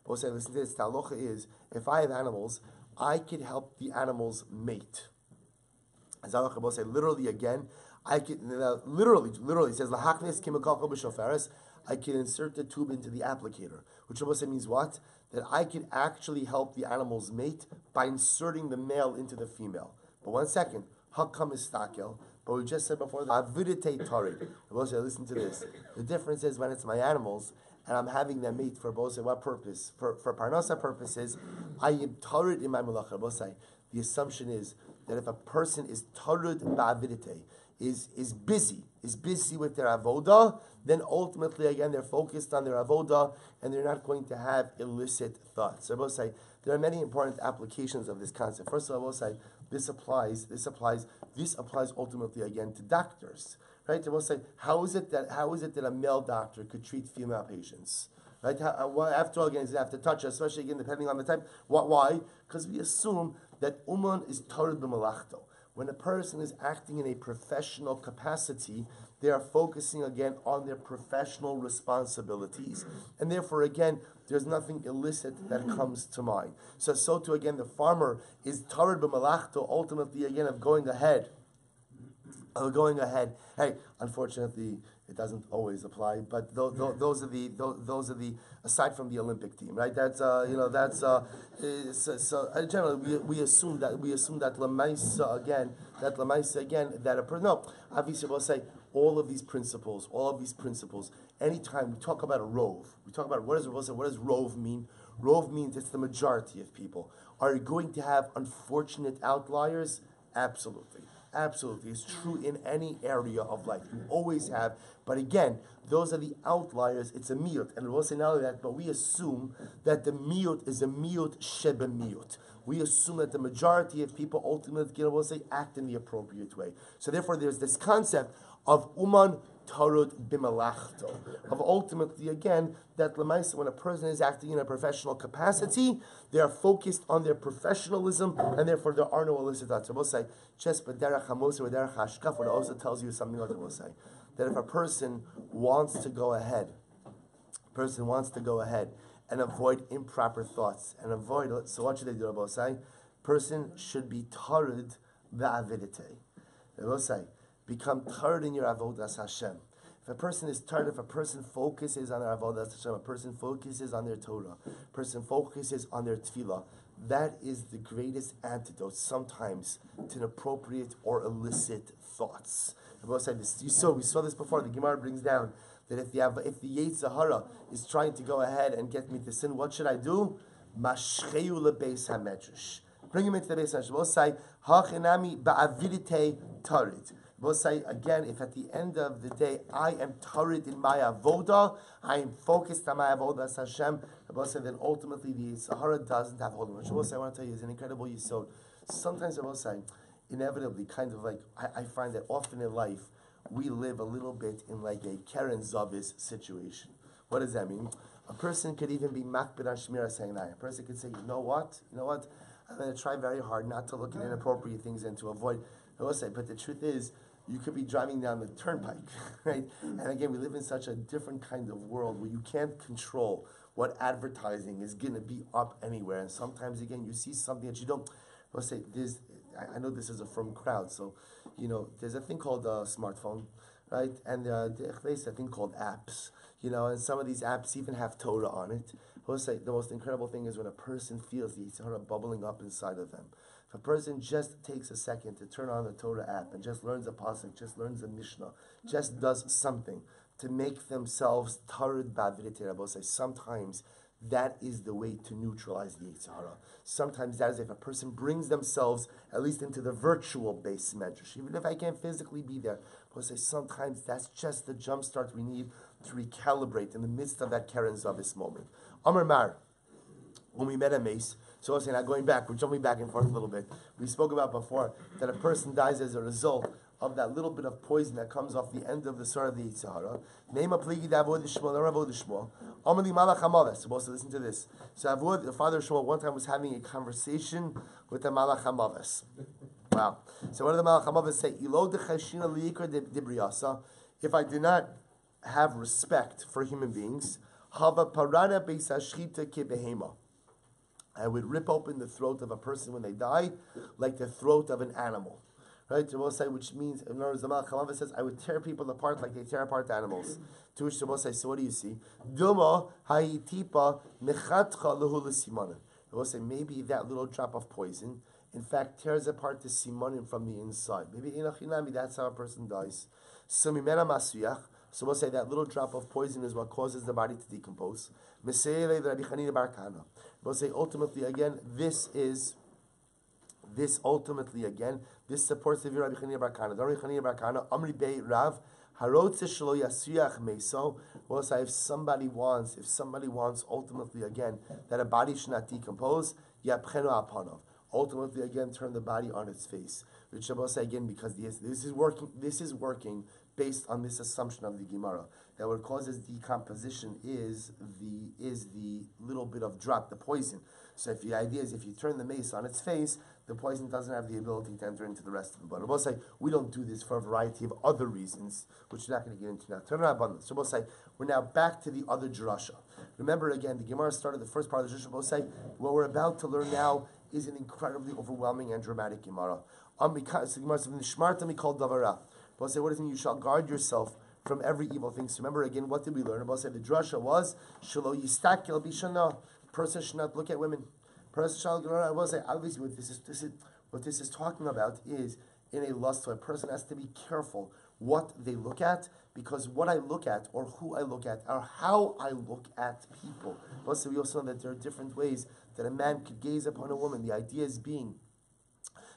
Rabbi say, listen to this. The halacha is, if I have animals, I can help the animals mate. As Rabbi say, literally again, I can literally says lahaknes kimikal b'shofaris. I can insert the tube into the applicator, which Rabbi say means what? That I can actually help the animals mate by inserting the male into the female. But one second, hakam istakel. But we just said before, avidite tarid. Rabbi say, listen to this. The difference is when it's my animals and I'm having them mate for both. What purpose? For parnasa purposes, I am tarid in my malacha. Rabbi say, the assumption is that if a person is tarid ba'avidite, is busy with their avoda, then ultimately again they're focused on their avoda and they're not going to have illicit thoughts. So I will say there are many important applications of this concept. First of all, I will say this applies ultimately again to doctors. Right? I will say, how is it that a male doctor could treat female patients? Right? After all, again, he's going to have to touch, especially again depending on the type. Why? Because we assume that uman is tarid b'malachto. When a person is acting in a professional capacity, they are focusing again on their professional responsibilities. And therefore, again, there's nothing illicit that comes to mind. So too, again, the farmer is tarid b'malachto, ultimately, again, of going ahead. Hey, unfortunately, it doesn't always apply, but those are the aside from the Olympic team, right? So generally we assume that lemaisa again that a person. No, obviously we'll say all of these principles. Anytime we talk about a rove, we talk about what does rove mean? Rove means it's the majority of people. Are you going to have unfortunate outliers? Absolutely. It's true in any area of life. You always have. But again, those are the outliers. It's a miyut. And we'll say not only that, but we assume that the miyut is a miyut shebe miyut. We assume that the majority of people ultimately, we'll say, act in the appropriate way. So therefore, there's this concept of uman tarud bimalachto, of ultimately, again, that lemaisa, when a person is acting in a professional capacity, they are focused on their professionalism, and therefore there are no illicit thoughts. So we'll say, just b'derech hamoser or derech hashkaf, what also tells you something else. We'll say that if a person wants to go ahead and avoid improper thoughts and avoid. So what should they do? We'll say, person should be tarid ba'avidite. We'll say, become tarid in your avodas Hashem. If a person is tarid, if a person focuses on their avodas Hashem, a person focuses on their Torah, a person focuses on their tefillah, that is the greatest antidote sometimes to inappropriate or illicit thoughts. We saw this before. The Gemara brings down that if the Yetzer Hara is trying to go ahead and get me to sin, what should I do? Mashcheu lebeis hamedrash. Bring him into the Beis Hamedrash. We'll say, hachinami ba'avidite tarid. We'll say again, if at the end of the day I am tarid in my avoda, I am focused on my avoda as Hashem, we'll say then ultimately the Sahara doesn't have hold of it. We'll say, I want to tell you, it's an incredible yisod. Sometimes I will say, inevitably, kind of like, I find that often in life, we live a little bit in like a Karen Zavis situation. What does that mean? A person could even be makbid on Shmira saying that. A person could say, you know what? I'm going to try very hard not to look at inappropriate things and to avoid. I will say, but the truth is, you could be driving down the turnpike, right? And again, we live in such a different kind of world where you can't control what advertising is going to be up anywhere. And sometimes, again, you see something that you don't. I'll say, I know this is a firm crowd, so, there's a thing called a smartphone, right? And there's a thing called apps, and some of these apps even have Torah on it. I will say, the most incredible thing is when a person feels the Yitzhara bubbling up inside of them. If a person just takes a second to turn on the Torah app and just learns a pasuk, just learns a Mishnah, just does something to make themselves tarid ba'avidite, I will say, sometimes that is the way to neutralize the Yetzer Hara. Sometimes that is if a person brings themselves at least into the virtual base medrash. Even if I can't physically be there, I will say sometimes that's just the jump start we need to recalibrate in the midst of that Karen Zavis moment. Amar Mar, when we met a mace, so we're jumping back and forth a little bit. We spoke about before that a person dies as a result of that little bit of poison that comes off the end of the sword of the Yetzer Hara. Name a pligi da Avoda Shmuel. Amali malach hamaves. So also listen to this. So Avoda, the father of Shmuel, one time was having a conversation with the malach hamaves. Wow. So what did the malach hamaves say? Ilo dechashina liyikra dibriyasa. If I do not have respect for human beings, Hava parana beisashchita kebehema. I would rip open the throat of a person when they die, like the throat of an animal. Right? Which means, in other words, the Malach says, I would tear people apart like they tear apart animals. To which the say, so what do you see? Duma hayitipa mechatcha lehu l'simanim. Say maybe that little drop of poison, in fact, tears apart the simanim from the inside. Maybe that's how a person dies. So mimena masuyach. So we'll say that little drop of poison is what causes the body to decompose. We'll say ultimately again, this supports the view of Rabbi Chanina bar Kana. Rabbi Chanina bar Kana, Amri Bei Rav, Harotze Shelo Yasuyach Meiso. We'll say if somebody wants ultimately again that a body should not decompose, Yapchenu Apanov. Ultimately again turn the body on its face. Which I will say again because this is working based on this assumption of the Gemara that what causes decomposition is the little bit of drop, the poison. So if the idea is if you turn the mace on its face, the poison doesn't have the ability to enter into the rest of the body. We'll say we don't do this for a variety of other reasons, which we're not going to get into now. Turn abundance. So we'll say we're now back to the other drasha. Remember again, the Gemara started the first part of the drasha. We'll say what we're about to learn now is an incredibly overwhelming and dramatic Gemara. So the Gemara says, we'll say what does it mean? You shall guard yourself from every evil thing. So remember again, what did we learn? We'll say the drasha was shelo yistakel bishana. Person should not look at women. Person shall. I will say obviously what this is talking about is in a lust. So a person has to be careful what they look at, because what I look at or who I look at or how I look at people. Also, we also know that there are different ways that a man could gaze upon a woman. The idea is being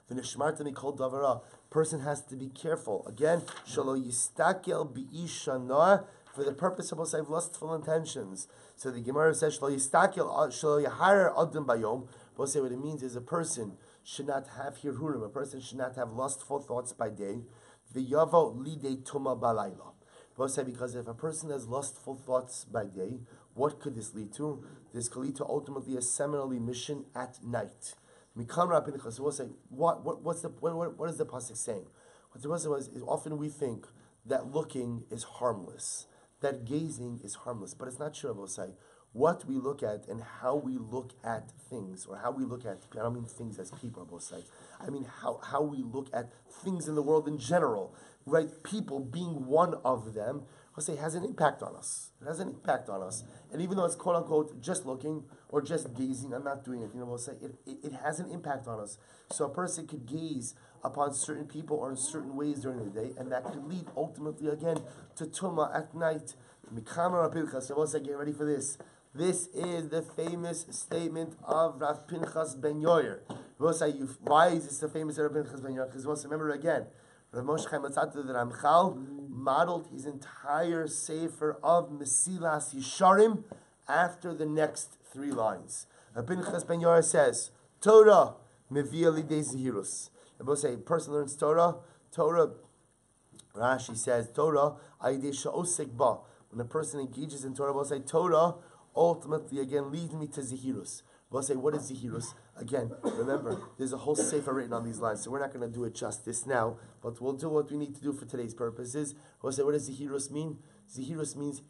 the nishmartani called davara. Person has to be careful. Again, shalo yistakel bi'ishana. For the purpose of lustful intentions. So the Gemara says, "Shlo yistakel, shlo yaharer adam bayom." We'll say what it means is a person should not have hirhurim. A person should not have lustful thoughts by day. V'yavo lidei tuma balayla. We'll say because if a person has lustful thoughts by day, what could this lead to? This could lead to ultimately a seminal emission at night. Mikam Rabbi. So we'll say, what is the pasuk saying? What the pasuk was is often we think that looking is harmless. That gazing is harmless, but it's not true. I will say what we look at and how we look at things, or how we look at, I don't mean things as people, I will say. I mean how we look at things in the world in general, right? People being one of them, I'll say has an impact on us. It has an impact on us. And even though it's quote unquote just looking or just gazing, I'm not doing it, I will say it has an impact on us. So a person could gaze upon certain people or in certain ways during the day, and that could lead ultimately again to Tumah at night. So we'll say, get ready for this. This is the famous statement of Rav Pinchas ben Yoyer. We'll say, why is this the famous Rav Pinchas ben Yoyer? Because we'll remember again, Rav Moshe Chaim Luzzatto, the Ramchal, modeled his entire sefer of Mesilas Yesharim after the next three lines. Rav Pinchas ben Yoyer says, Torah mevia lidei zehirus. We'll say, a person learns Torah, Rashi says, Torah, ayidei sha'osek ba. When a person engages in Torah, we'll say, Torah ultimately again leads me to zehirus. We'll say, what is zehirus? Again, remember, there's a whole sefer written on these lines, so we're not going to do it justice now, but we'll do what we need to do for today's purposes. We'll say, what does zehirus mean? Zehirus means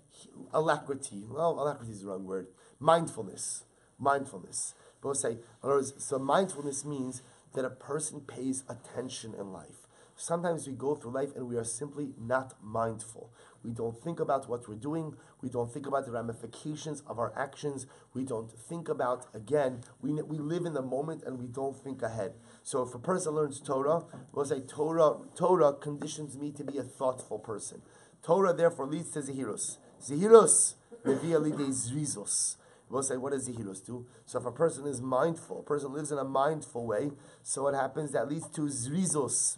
alacrity. Well, alacrity is the wrong word. Mindfulness. But we'll say, in other words, so mindfulness means that a person pays attention in life. Sometimes we go through life and we are simply not mindful. We don't think about what we're doing. We don't think about the ramifications of our actions. We don't think about, again, we live in the moment and we don't think ahead. So if a person learns Torah, we'll say Torah conditions me to be a thoughtful person. Torah therefore leads to Zehirus. Zehirus, Mevia lidei zrizos. We'll say, what does Zehirus do? So if a person is mindful, a person lives in a mindful way, so what happens? That leads to Zrizos.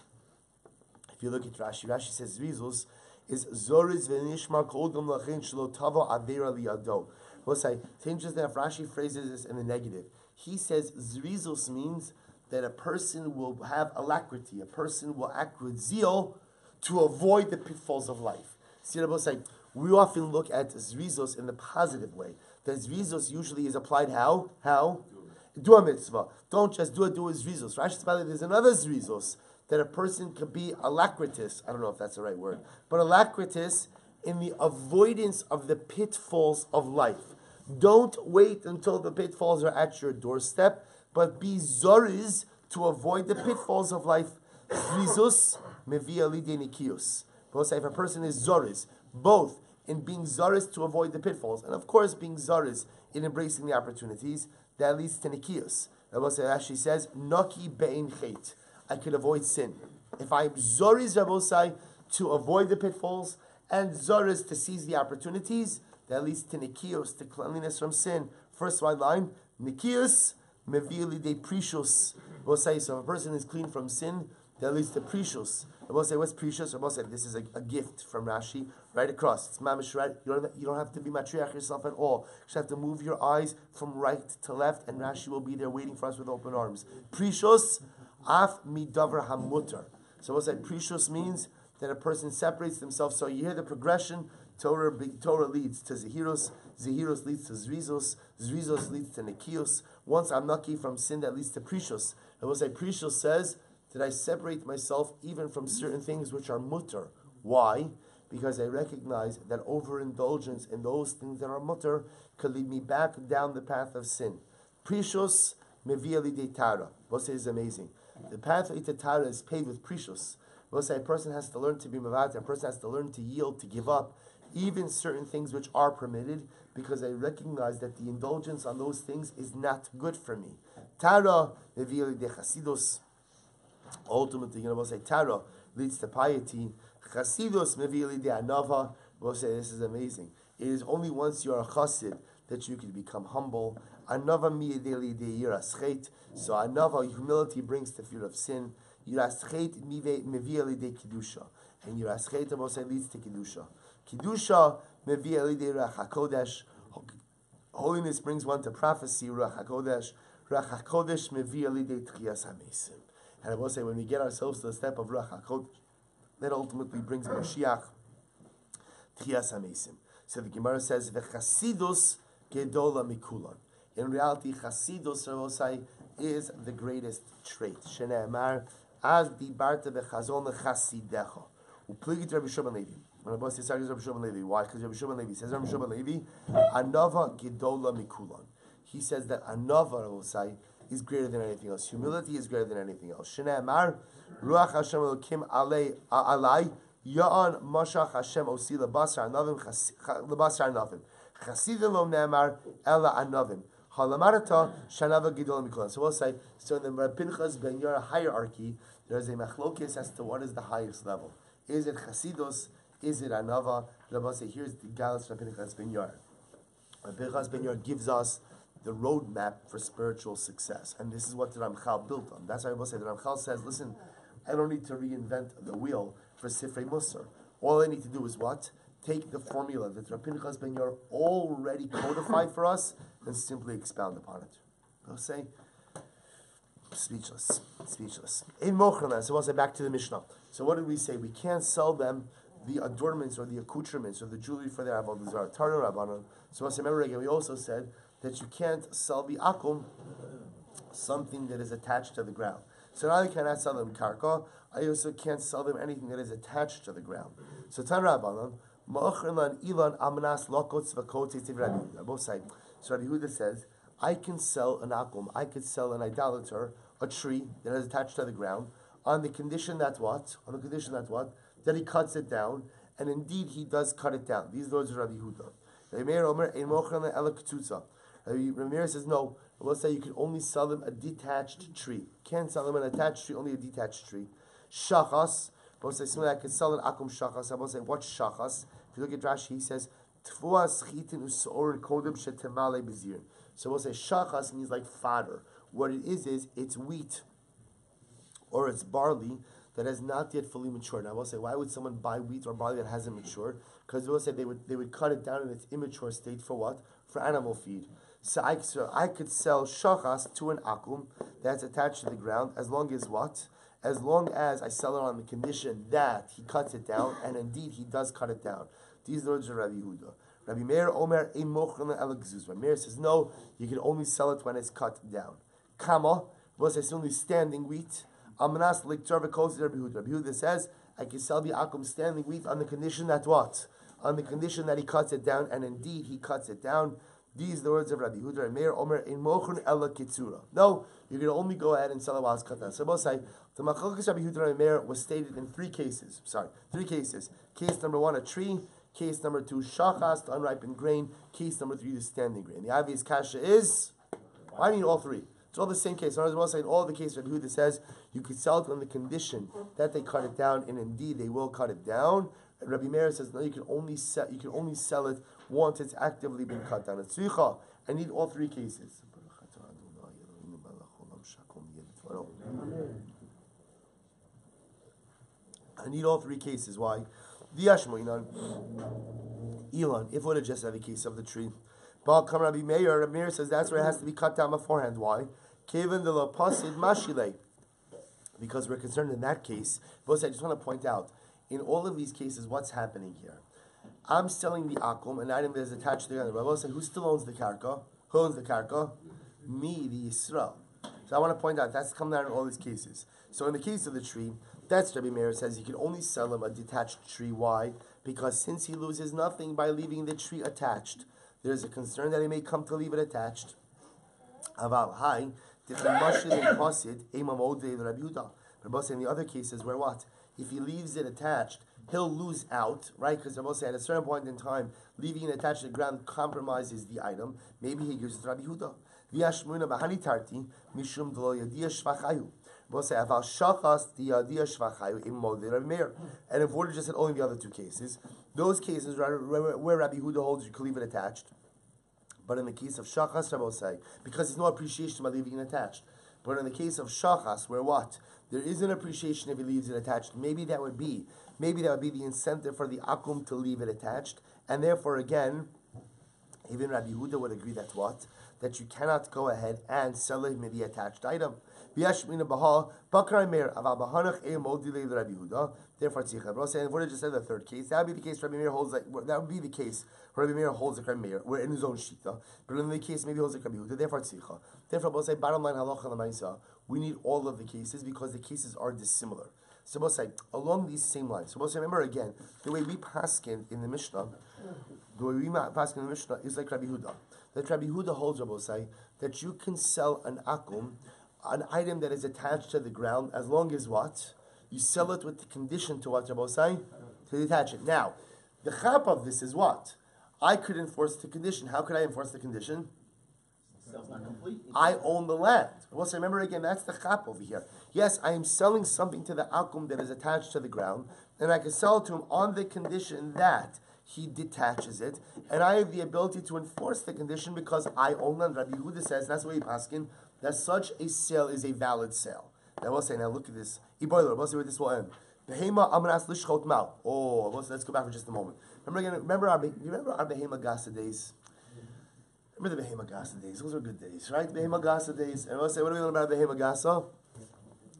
If you look at Rashi says Zrizos is Zoriz v'nishmar kodom lachin shelo tavo avera liyado. We'll say, it's interesting if Rashi phrases this in the negative. He says Zrizos means that a person will have alacrity, a person will act with zeal to avoid the pitfalls of life. See what I'm saying? We often look at Zrizos in the positive way. That Zrizos usually is applied how? Do a mitzvah. Don't just do a Zrizos. Rashi says, there's another Zrizos that a person could be alacritous. I don't know if that's the right word. But alacritous in the avoidance of the pitfalls of life. Don't wait until the pitfalls are at your doorstep, but be zoriz to avoid the pitfalls of life. Zrizus mevia lidei nikius. Both say if a person is zoriz, both in being zoriz to avoid the pitfalls, and of course being zoriz in embracing the opportunities, that leads to nikius. Rabbi actually says, Naki be'in chait. I could avoid sin. If I'm zoriz, Rabbi, to avoid the pitfalls, and zoriz to seize the opportunities, that leads to nikius, to cleanliness from sin. First white line, nikius mevili de precious. Rabbi say, so if a person is clean from sin, that leads to precious. Rabbi say, what's precious? Rabbi say, this is a gift from Rashi, right across. It's mamish right. You don't have to be matriach yourself at all. You just have to move your eyes from right to left, and Rashi will be there waiting for us with open arms. Precious, af midavar hamutar. So what's that? Precious means that a person separates themselves. So you hear the progression. Torah leads to Zehiros, Zehiros leads to Zrizos, Zrizos leads to Nekios. Once I'm naki from sin, that leads to Precious. And what's that? Precious says that I separate myself even from certain things which are mutter. Why? Because I recognize that overindulgence in those things that are mutter could lead me back down the path of sin. Precious mevia lidei tara. What is amazing? The path of Tara is paved with precious. What say? A person has to learn to be mavat. A person has to learn to yield, to give up, even certain things which are permitted, because I recognize that the indulgence on those things is not good for me. Tara mevia lidei chasidus. Ultimately, we'll say Tara leads to piety. Chasidus mevili de anava. We'll say this is amazing. It is only once you are a chassid that you can become humble. Anava miyedeli de yiraschet. So anava, humility brings the fear of sin. Yiraschet mevili de kedusha, and yiraschet we'll say leads to kedusha. Kedusha mevili de ruach hakodesh. Holiness brings one to prophecy. Ruach hakodesh. Ruach hakodesh mevili de tchias hamesim. And I will say, when we get ourselves to the step of Ruach HaKodesh, that ultimately brings Mashiach, Tchias HaMesim. So the Gemara says, V'chasidus gedola mikulan. In reality, Chasidus, I will say, is the greatest trait. Shnei Amar, Az dibarta v'chazon l'chasidecha. Upligit Rabbi Shmuel Levi. When I was saying Rabbi Shmuel Levi, why? Because Rabbi Shmuel Levi says, Rabbi Shmuel Levi, Anava gedola mikulan. He says that Anava, I will say, is greater than anything else. Humility is greater than anything else. Shnei Amar, Ruach Hashem Elokim alai Ya'an Mashach Hashem Osi Lebasar Anavim Lebasar Anavim Chasidim Lo Ne'amar Ela Anavim Halamarata Shanava Gidol Mikol. So we'll say, so in the Pinchas Ben Yair hierarchy, there is a machlokes as to what is the highest level. Is it Chasidus? Is it Anava? Rabbi say, here's the galus from Pinchas Ben Yair. Pinchas Ben Yair gives us the roadmap for spiritual success. And this is what the Ramchal built on. That's why I will say the Ramchal says, listen, I don't need to reinvent the wheel for Sifrei Musar. All I need to do is what? Take the formula that Rabbi Pinchas Ben Yair already codified for us and simply expound upon it. I'll say, speechless. In Mochana, so I'll say back to the Mishnah. So what did we say? We can't sell them the adornments or the accoutrements or the jewelry for their Avoda Zara. Tarno Rabbanon. So I'll say, remember again, we also said that you can't sell the akum, something that is attached to the ground. So now I cannot sell them karka, I also can't sell them anything that is attached to the ground. So Tan Rabbanon, Ma'achran Ilan Amnas Lokotz Vakotz Tivradim. Both sides. So Rabbi Yehuda says, I can sell an akum, I could sell an idolater a tree that is attached to the ground, on the condition that what? That he cuts it down, and indeed he does cut it down. These words are Rabbi Yehuda. Rabbi Meir Omer, Ein Mochran Ela Ketutza. Ramirez says no. We'll say you can only sell them a detached tree. Can't sell them an attached tree, only a detached tree. Shachas. We'll say similar. I can sell an akum shachas. I will say what's shachas? If you look at Rashi, he says tfuas chitin usorin kodem shetemale bezir. So we'll say shachas means like fodder. What it is it's wheat or it's barley that has not yet fully matured. Now we'll say, why would someone buy wheat or barley that hasn't matured? Because we'll say they would cut it down in its immature state for what? For animal feed. So I could sell shachas to an akum that's attached to the ground as long as what? As long as I sell it on the condition that he cuts it down, and indeed he does cut it down. These words are Rabbi Yehuda. Rabbi Meir Omer Ein Mochran Ela Gzuz. Rabbi Meir says no, you can only sell it when it's cut down. Kama was it's only standing wheat. Amnas Liktar V'Kos Rabbi Yehuda. Rabbi Yehuda says I can sell the akum standing wheat on the condition that what? on the condition that he cuts it down, and indeed he cuts it down. These are the words of Rabbi Yehuda and Meir Omer in Mochun Ella Kitzura. No, you can only go ahead and sell it while it's cut down. So both say the Machlokes Rabbi Yehuda and Meir was stated in three cases. Case number one, a tree. Case number two, shachas, the unripened grain. Case number three, the standing grain. The obvious kasha is, why do you need all three? It's all the same case. In all the cases, Rabbi Yehuda says you could sell it on the condition that they cut it down, and indeed they will cut it down. And Rabbi Meir says no, you can only sell it once it's actively been cut down. It's tzricha. I need all three cases. I need all three cases. Why? Elon, if it would have just had the case of the tree. Rabbi Meir says that's where it has to be cut down beforehand. Why? Because we're concerned in that case. I just want to point out, in all of these cases, what's happening here? I'm selling the akum, an item that is attached to the ground. Rabbi said, who still owns the karka? Who owns the karka? Me, the Yisrael. So I want to point out, that's come down in all these cases. So in the case of the tree, that's Rabbi Meir says you can only sell him a detached tree. Why? Because since he loses nothing by leaving the tree attached, there's a concern that he may come to leave it attached. Aval, hi. But in the other cases, where what? If he leaves it attached, he'll lose out, right? Because Rabbi said at a certain point in time, leaving it attached to the ground compromises the item. Maybe he gives it to Rabbi Yehuda. And if Avoda just said only the other two cases, those cases where Rabbi Yehuda holds you can leave it attached. But in the case of shachas, Rabbi say, because there's no appreciation by leaving it attached. But in the case of shachas, where what? There is an appreciation if he leaves it attached. Maybe that would be the incentive for the akum to leave it attached. And therefore, again, even Rabbi Yehuda would agree that what? That you cannot go ahead and sell him the attached item. Therefore, and what I just said the third case, that would be the case Rabbi Meir holds like that would be the case where Rabbi Meir holds like Rabbi Meir, we're in his own shita. But in the case maybe he holds like Rabbi Yehuda, therefore tzricha. Therefore, we'll say bottom line halacha l'maisa, we need all of the cases because the cases are dissimilar. So we'll say along these same lines. So we'll say remember again, the way we paskin in the Mishnah, is like Rabbi Yehuda. That Rabbi Yehuda holds, Rabbi say, that you can sell an akum, an item that is attached to the ground, as long as what? You sell it with the condition to what, Rabbi say? To detach it. Now, the chap of this is what? I could enforce the condition. How could I enforce the condition? Sale's not complete. I own the land. Well, so remember again, that's the chap over here. Yes, I am selling something to the akum that is attached to the ground, and I can sell it to him on the condition that he detaches it, and I have the ability to enforce the condition because I own land. Rabbi Yehuda says, that's what you're asking, that such a sale is a valid sale. Now we'll say, now look at this. We'll see where this will end. Oh, let's go back for just a moment. Remember our Behema Gasa days? Remember the Behema Gasa days? Those were good days, right? Behema Gasa days. And we'll say, what do we learn about Behema Gasa?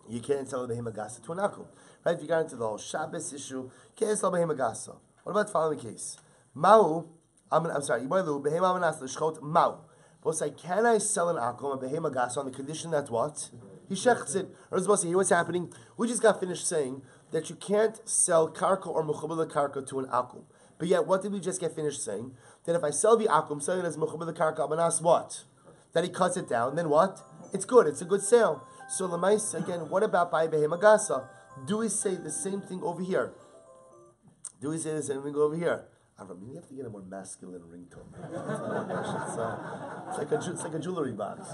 You can't sell the Behema Gasa to an akum. Right? If you got into the whole Shabbos issue, you can't sell Behema Gasa. What about the following case? Mau, I'm sorry, Behema Amanas L'Shchot Mau. We'll say, can I sell an akum, a Behema Gasa, on the condition that what? He shechts it. Or is here what's happening? We just got finished saying that you can't sell karka or mechubel karka to an akum. But yet, what did we just get finished saying? That if I sell the akum, selling it as mechubel karka, amanas what? That he cuts it down, then what? It's good. It's a good sale. So Lamais, again, what about by Behema Gasa? Do we say the same thing over here? Do we say the same thing over here? You have to get a more masculine ringtone. It's like a jewelry box.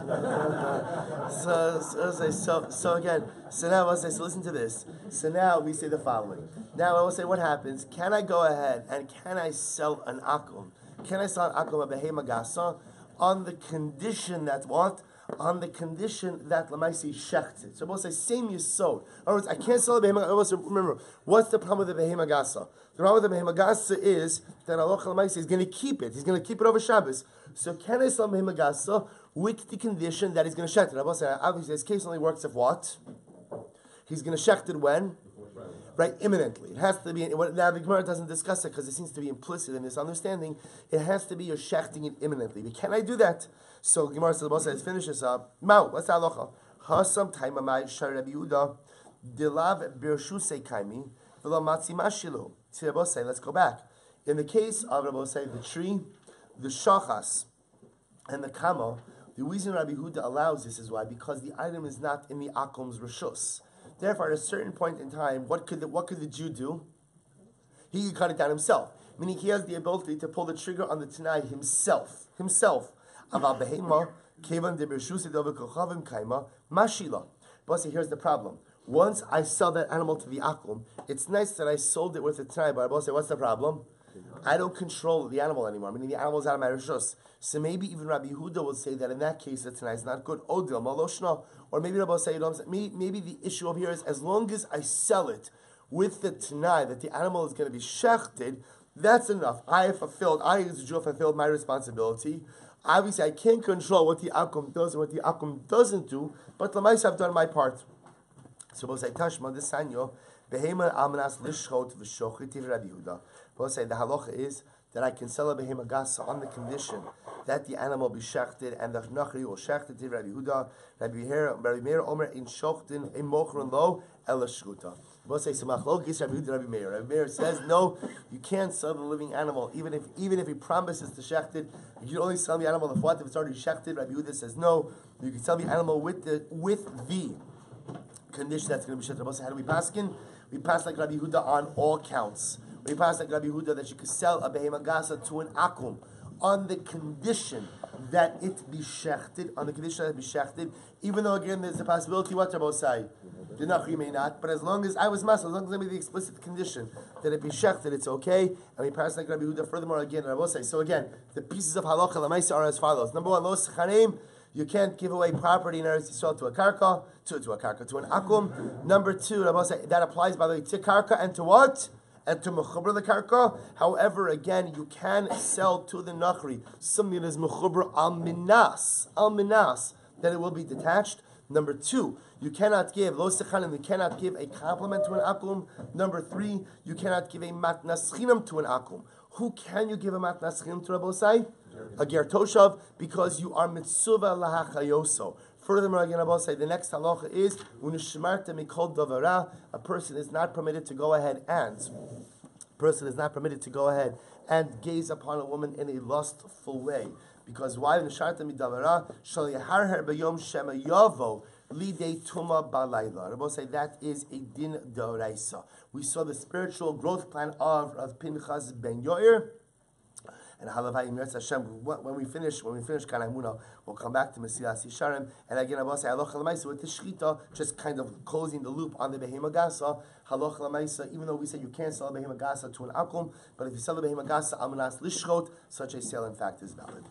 So again, so now I'll say, so listen to this. So now we say the following. Now I will say, what happens? Can I go ahead and can I sell an akum? Can I sell an akum, a behema gasa, on the condition that what? On the condition that Lamaisi shechts it. So we'll say, same yisod. In other words, I can't sell a behema gasa. Remember, what's the problem with the behema gasa? The problem with the behema gasa is that Allah Lamaisi is going to keep it. He's going to keep it over Shabbos. So can I sell behema gasa with the condition that he's going to shecht it? I will say, obviously, this case only works if what? He's going to shecht it when? Right, imminently. It has to be. Now the Gemara doesn't discuss it because it seems to be implicit in this understanding. It has to be you're shechting it imminently. But can I do that? So Gemara says, let's finish this up. Mau, what's the halacha? Hasam taimamai shar Rabbi Yehuda dilav birshusei kaimi v'lo matzi mashilu. Let's go back. In the case of Rabbi say the tree, the shachas, and the kamo, the reason Rabbi Huda allows this is why? Because the item is not in the akum's reshus. Therefore, at a certain point in time, what could the Jew do? He could cut it down himself. Meaning he has the ability to pull the trigger on the Tanai himself. Aval behema, kevan de bershus edova kochavim kaima, mashila. But see, here's the problem. Once I sell that animal to the akum, it's nice that I sold it with the Tanai, but I will say, what's the problem? I don't control the animal anymore. Meaning the animal is out of my reshus. So maybe even Rabbi Huda will say that in that case the Tanai is not good. Odil maloshna. Or maybe Rabbi will say, maybe the issue over here is as long as I sell it with the Tanai that the animal is going to be shechted, that's enough. I as a Jew, fulfilled my responsibility. Obviously, I can't control what the akum does and what the akum doesn't do, but the mice have done my part. So we'll say, Tashma, the sanyo, behema almanas lishchot v'shochit Rabbi Yehuda. We'll say the halacha is that I can sell a behema gasa on the condition that the animal be shechted and the nachri will shechted Rabbi Yehuda. Rabbi Meir Omer in shochtin in mochron lo el shchuta. We'll say samachlokis Rabbi Yehuda Rabbi Meir. Rabbi Meir says no, you can't sell the living animal even if he promises to shecht it. You can only sell the animal if it's already shechted. Rabbi Yehuda says no, you can sell the animal with the condition that's going to be shechted. How do we paskin? We pass like Rabbi Yehuda on all counts. We pass like Rabbi Yehuda that you could sell a behema gasa to an akum on the condition that it be shechted, even though again there's a possibility what Rabbi say, the nachri may not, but as long as I made the explicit condition that it be shechted, it's okay, and we pass like Rabbi Yehuda. Furthermore, again, Rabbi say, so again, the pieces of halacha l'maisa are as follows. Number one, lo sechanim, you can't give away property in Eretz Yisrael to an akum. Number two, Rabbi say, that applies by the way to karka and to what? And to mechuber the karka. However, again, you can sell to the nachri something that is mechuber al minas, that it will be detached. Number two, you cannot give you cannot give a compliment to an akum. Number three, you cannot give a matnas chinam to an akum. Who can you give a matnas chinam to, Rabbi Say? A ger toshav, because you are mitzvah lahachayoso. Furthermore, again, Rabbi say the next halacha is unishmarta mikol davara. A person is not permitted to go ahead and gaze upon a woman in a lustful way. Because why? Unisharta midavara shal yaharher b'yom shema yavo lidei tuma balayla. Rabbi say that is a din d'oraisa. We saw the spiritual growth plan of Pinchas ben Yair. And Hashem, when we finish Kanamuna, we'll come back to Mesilas Yesharim. And again, I will say Halacha L'Maisa with the Shechita, just kind of closing the loop on the Behema Gasa. Halacha L'Maisa, even though we said you can't sell a Behema Gasa to an Akum, but if you sell a Behema Gasa Almanas Lishchot, such a sale in fact is valid.